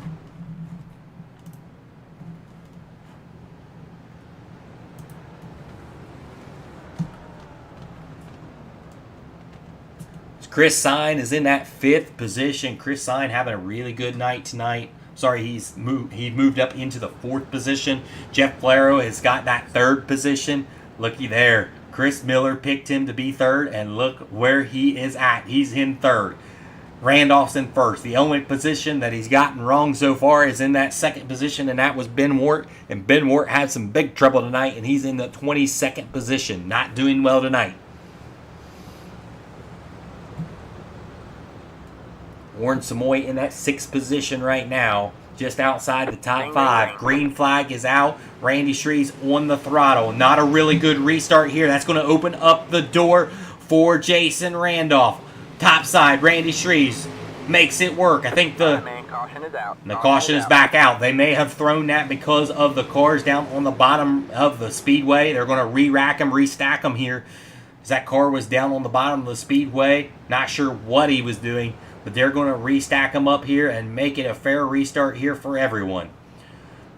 Chris Sine is in that 5th position. Chris Sine having a really good night tonight. Sorry, he moved up into the 4th position. Jeff Flaro has got that 3rd position. Looky there. Chris Miller picked him to be 3rd, and look where he is at. He's in 3rd. Randolph's in first. The only position that he's gotten wrong so far is in that second position, and that was Ben Wart. And Ben Wart had some big trouble tonight, and he's in the 22nd position. Not doing well tonight. Warren Samoy in that 6th position right now, just outside the top 5. Green flag is out. Randy Shreves on the throttle. Not a really good restart here. That's going to open up the door for Jason Randolph. Top side, Randy Shreves makes it work. I think the caution is back out. They may have thrown that because of the cars down on the bottom of the speedway. They're going to re-rack them, restack them here. That car was down on the bottom of the speedway. Not sure what he was doing, but they're going to restack them up here and make it a fair restart here for everyone.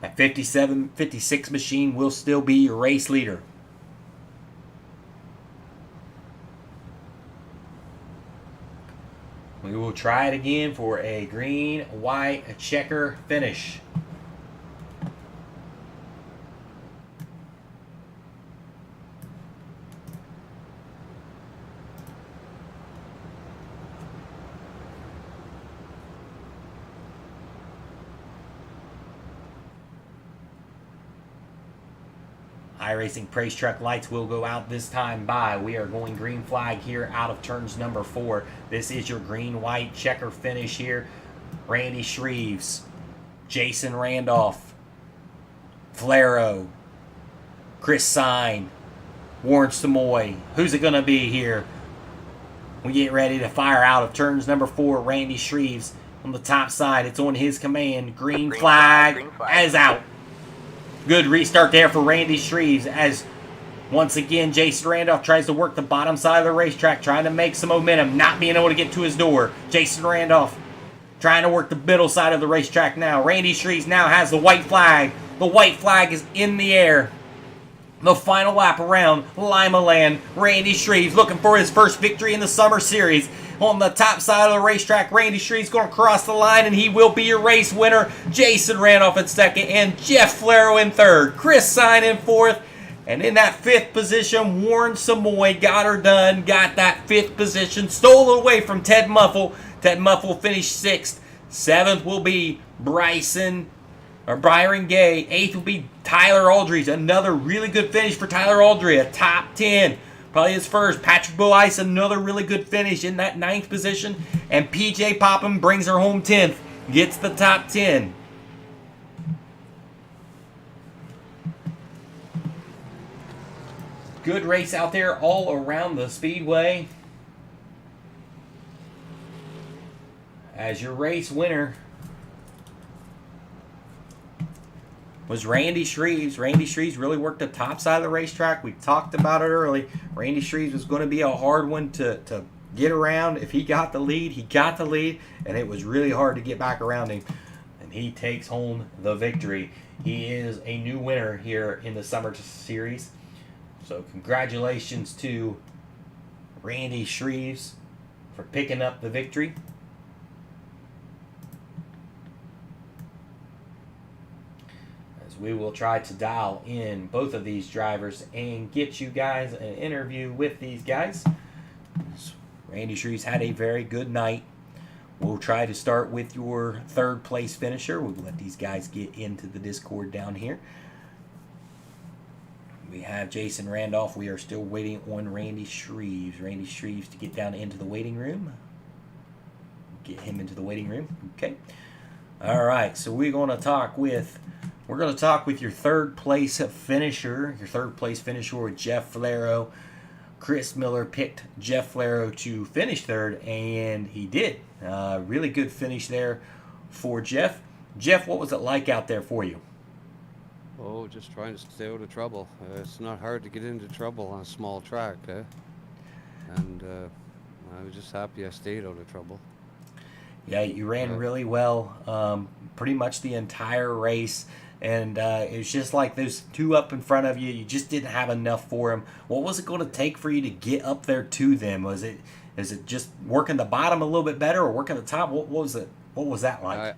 That 56 machine will still be your race leader. We will try it again for a green-white checker finish. iRacing Race Truck lights will go out this time by. We are going green flag here out of turns number 4. This is your green-white checker finish here. Randy Shreves, Jason Randolph, Flaro, Chris Sine, Warren Samoy. Who's it going to be here? We get ready to fire out of turns number 4. Randy Shreves on the top side. It's on his command. Green flag is out. Good restart there for Randy Shreves as once again Jason Randolph tries to work the bottom side of the racetrack, trying to make some momentum, not being able to get to his door. Jason Randolph trying to work the middle side of the racetrack now. Randy Shreves now has the white flag. The white flag is in the air. The final lap around Limaland. Randy Shreves looking for his first victory in the Summer Series. On the top side of the racetrack, Randy Shreves going to cross the line, and he will be your race winner. Jason Randolph in second, and Jeff Flaro in third. Chris Sine in fourth, and in that 5th position, Warren Samoy got her done, got that 5th position, stole it away from Ted Muffle. Ted Muffle finished 6th. 7th will be Byron Gay. 8th will be Tyler Aldridge. Another really good finish for Tyler Aldridge, a top 10. Probably his first. Patrick Boice, another really good finish in that 9th position. And PJ Popham brings her home 10th. Gets the top 10. Good race out there all around the speedway. As your race winner was Randy Shreves. Randy Shreves really worked the top side of the racetrack. We talked about it early. Randy Shreves was going to be a hard one to get around. If he got the lead, he got the lead, and it was really hard to get back around him. And he takes home the victory. He is a new winner here in the Summer Series. So congratulations to Randy Shreves for picking up the victory. We will try to dial in both of these drivers and get you guys an interview with these guys. Randy Shreves had a very good night. We'll try to start with your 3rd place finisher. We'll let these guys get into the Discord down here. We have Jason Randolph. We are still waiting on Randy Shreves. Randy Shreves to get down into the waiting room. Get him into the waiting room. Okay. All right. So we're going to talk with your 3rd place finisher. Your 3rd place finisher with Jeff Flaro. Chris Miller picked Jeff Flaro to finish 3rd, and he did. Really good finish there for Jeff. Jeff, what was it like out there for you? Oh, just trying to stay out of trouble. It's not hard to get into trouble on a small track, and I was just happy I stayed out of trouble. Yeah, you ran really well pretty much the entire race. And it was just like those 2 up in front of you. You just didn't have enough for them. What was it going to take for you to get up there to them? Is it just working the bottom a little bit better, or working the top? What was it? What was that like?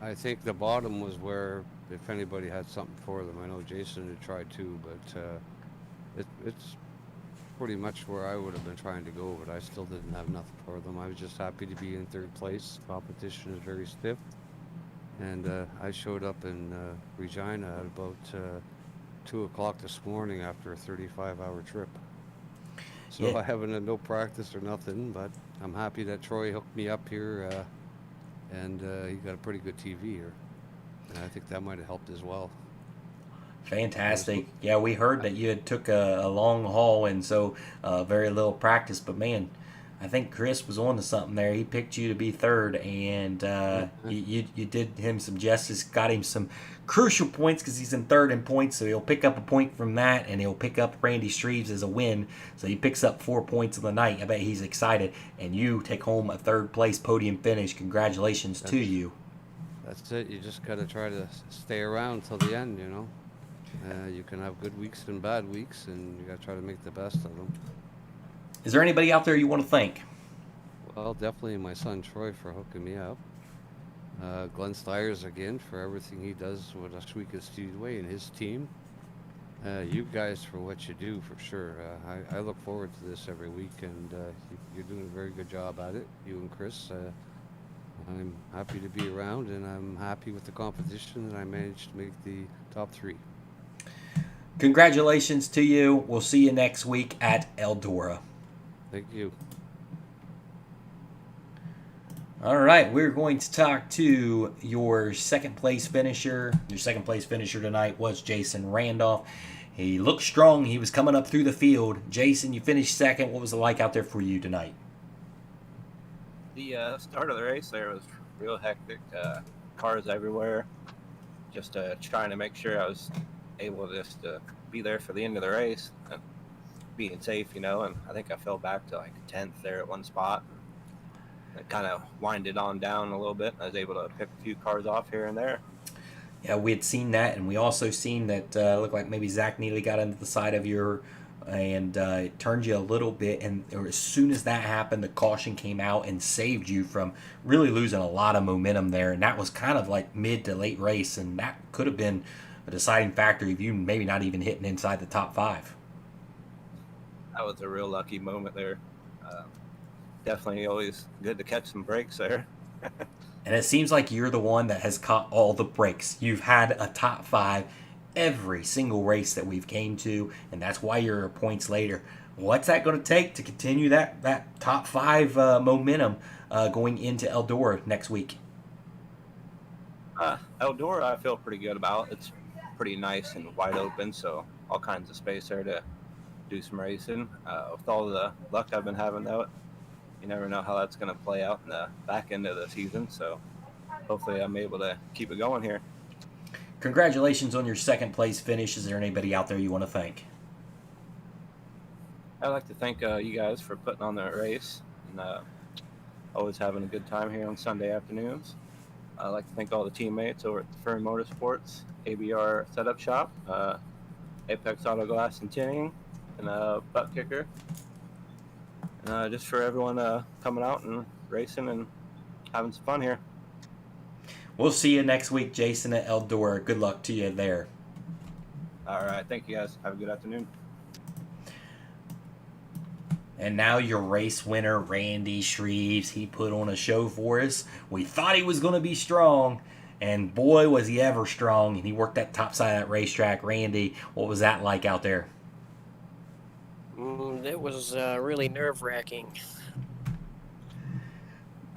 I think the bottom was where, if anybody had something for them. I know Jason had tried too, but pretty much where I would have been trying to go, but I still didn't have nothing for them. I was just happy to be in third place. Competition is very stiff. And I showed up in Regina at about 2 o'clock this morning after a 35-hour trip. So Yeah. I haven't had no practice or nothing, but I'm happy that Troy hooked me up here, and he got a pretty good TV here. And I think that might have helped as well. Fantastic. Yeah, we heard that you had took a long haul and so very little practice. But man, I think Chris was on to something there. He picked you to be third, and you did him some justice. Got him some crucial points because he's in third in points, so he'll pick up a point from that, and he'll pick up Randy Streves as a win. So he picks up 4 points on the night. I bet he's excited, and you take home a third place podium finish. Congratulations to you. That's it. You just got to try to stay around till the end, you know. You can have good weeks and bad weeks, and you got to try to make the best of them. Is there anybody out there you want to thank? Well, definitely my son Troy for hooking me up. Glenn Stiers again for everything he does with Oswego Speedway and his team. You guys for what you do, for sure. I look forward to this every week, and you're doing a very good job at it, you and Chris. I'm happy to be around, and I'm happy with the competition, and I managed to make the top 3. Congratulations to you. We'll see you next week at Eldora. Thank you. All right, we're going to talk to your second place finisher. Your second place finisher tonight was Jason Randolph. He looked strong. He was coming up through the field. Jason, you finished second. What was it like out there for you tonight? The start of the race there was real hectic. Cars everywhere. Just trying to make sure I was able to just be there for the end of the race and being safe, you know. And I think I fell back to like 10th there at one spot. It kind of winded on down a little bit. I was able to pick a few cars off here and there. Yeah, we had seen that, and we also seen that looked like maybe Zach Neely got into the side of your, and it turned you a little bit. And as soon as that happened, the caution came out and saved you from really losing a lot of momentum there. And that was kind of like mid to late race, and that could have been a deciding factor of you maybe not even hitting inside the top 5. That was a real lucky moment there. Definitely always good to catch some breaks there. And it seems like you're the one that has caught all the breaks. You've had a top 5 every single race that we've came to, and that's why you're points later. What's that going to take to continue that top 5 momentum going into Eldora next week? Eldora I feel pretty good about. It's pretty nice and wide open, so all kinds of space there to do some racing. With all the luck I've been having, though, you never know how that's going to play out in the back end of the season, so hopefully I'm able to keep it going here. Congratulations on your second place finish. Is there anybody out there you want to thank? I'd like to thank you guys for putting on the race and always having a good time here on Sunday afternoons. I'd like to thank all the teammates over at the Fern Motorsports, ABR Setup Shop, Apex Auto Glass and Tinning, and Butt Kicker. Just for everyone coming out and racing and having some fun here. We'll see you next week, Jason, at Eldora. Good luck to you there. All right. Thank you, guys. Have a good afternoon. And now your race winner, Randy Streves. He put on a show for us. We thought he was going to be strong, and boy, was he ever strong. And he worked that top side of that racetrack. Randy, what was that like out there? It was really nerve-wracking.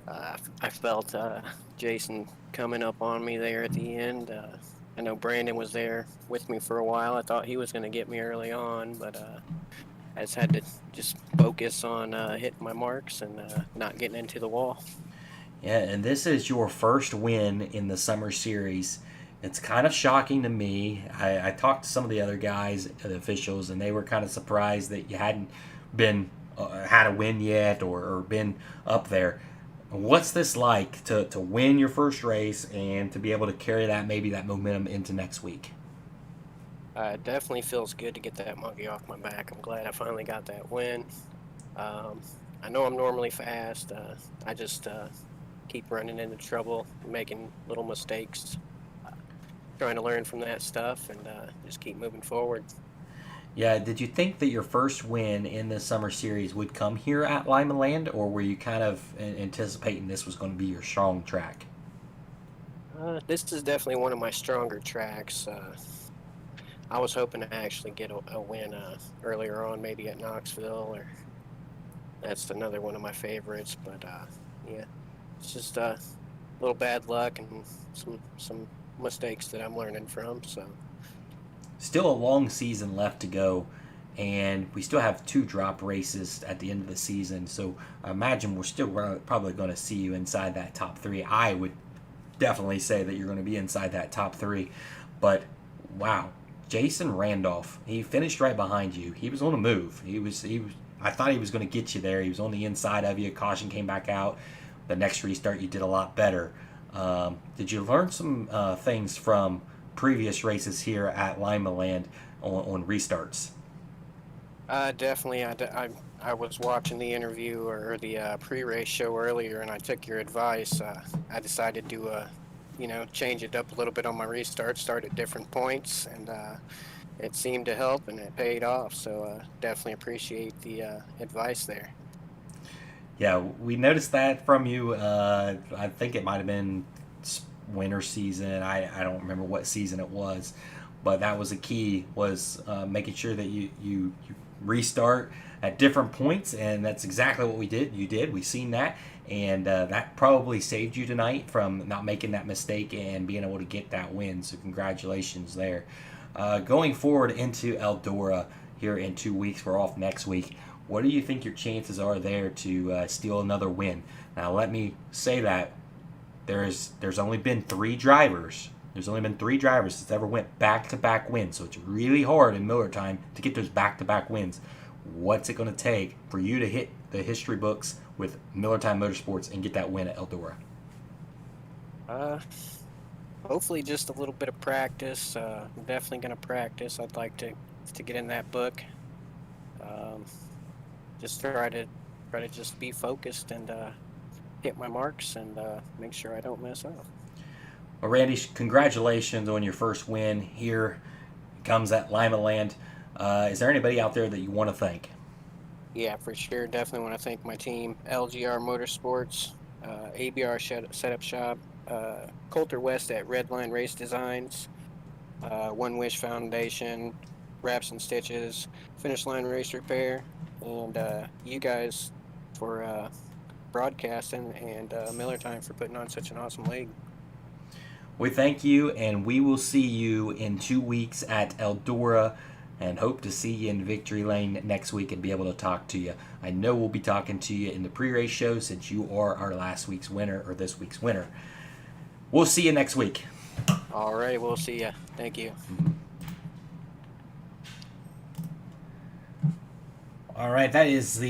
I felt Jason coming up on me there at the end. I know Brandon was there with me for a while. I thought he was going to get me early on, but I just had to just focus on hitting my marks and not getting into the wall. Yeah, and this is your first win in the Summer Series. It's kind of shocking to me. I talked to some of the other guys, the officials, and they were kind of surprised that you hadn't been had a win yet or been up there. What's this like to win your first race and to be able to carry that momentum into next week? It definitely feels good to get that monkey off my back. I'm glad I finally got that win. I know I'm normally fast. I just keep running into trouble, making little mistakes. Trying to learn from that stuff and just keep moving forward. Yeah, did you think that your first win in the summer series would come here at Limaland, or were you kind of anticipating this was going to be your strong track? This is definitely one of my stronger tracks. I was hoping to actually get a win earlier on, maybe at Knoxville, or that's another one of my favorites. But yeah, it's just a little bad luck and some mistakes that I'm learning from. So Still a long season left to go, and we still have 2 drop races at the end of the season. So I imagine we're still probably going to see you inside that top 3. I would definitely say that you're going to be inside that top 3. But wow, Jason Randolph, he finished right behind you. He was on a move. He was. I thought he was going to get you there. He was on the inside of you. Caution came back out. The next restart, you did a lot better. Did you learn some things from previous races here at Limaland on restarts? definitely, I was watching the interview or the pre-race show earlier, and I took your advice. I decided to, change it up a little bit on my restart, start at different points, and it seemed to help, and it paid off. So definitely appreciate the advice there. Yeah, we noticed that from you. I think it might have been winter season. I don't remember what season it was, but that was a key, was making sure that you restart at different points, and that's exactly what we did. You did. We seen that, and that probably saved you tonight from not making that mistake and being able to get that win. So congratulations there. Going forward into Eldora here in 2 weeks, we're off next week. What do you think your chances are there to steal another win? Now, let me say that there's only been 3 drivers. There's only been 3 drivers that's ever went back-to-back wins. So it's really hard in Millertime to get those back-to-back wins. What's it going to take for you to hit the history books with Millertime Motorsports and get that win at Eldora? Hopefully just a little bit of practice. I'm definitely going to practice. I'd like to get in that book. Just try to just be focused and hit my marks and make sure I don't mess up. Well, Randy, congratulations on your first win here. It comes at Limaland. Is there anybody out there that you want to thank? Yeah, for sure. Definitely want to thank my team, LGR Motorsports, ABR Setup Shop, Coulter West at Redline Race Designs, One Wish Foundation, Wraps and Stitches, Finish Line Race Repair, and you guys for broadcasting, and Millertime for putting on such an awesome league. We thank you, and we will see you in 2 weeks at Eldora, and hope to see you in Victory Lane next week and be able to talk to you. I know we'll be talking to you in the pre-race show since you are our last week's winner, or this week's winner. We'll see you next week. All right, we'll see you. Thank you. All right, that is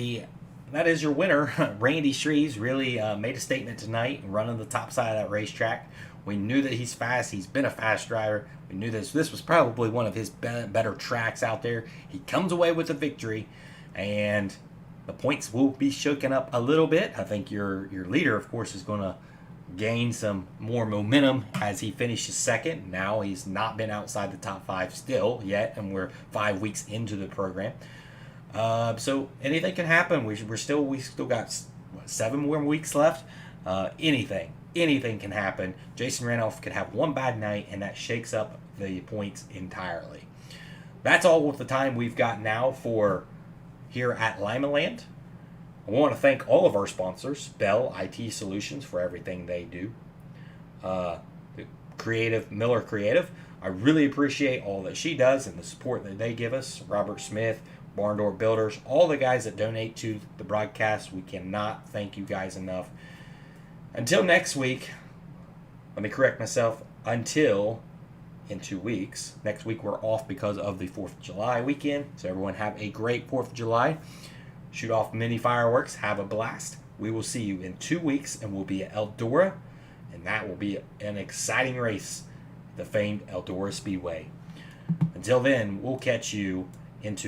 your winner. Randy Shreves really made a statement tonight, running the top side of that racetrack. We knew that he's fast. He's been a fast driver. We knew this was probably one of his better tracks out there. He comes away with a victory, and the points will be shaken up a little bit. I think your leader, of course, is going to gain some more momentum as he finishes second. Now he's not been outside the top 5 still yet, and we're 5 weeks into the program. So anything can happen. We still got 7 more weeks left. Anything can happen. Jason Randolph could have one bad night, and that shakes up the points entirely. That's all with the time we've got now for here at Limaland. I want to thank all of our sponsors, Bell IT Solutions, for everything they do. The Miller Creative. I really appreciate all that she does and the support that they give us. Robert Smith, Barn Door Builders, all the guys that donate to the broadcast. We cannot thank you guys enough. Until next week, let me correct myself, until in 2 weeks. Next week we're off because of the 4th of July weekend, so everyone have a great 4th of July. Shoot off mini fireworks, have a blast. We will see you in 2 weeks, and we'll be at Eldora, and that will be an exciting race, the famed Eldora Speedway. Until then, we'll catch you in 2 weeks.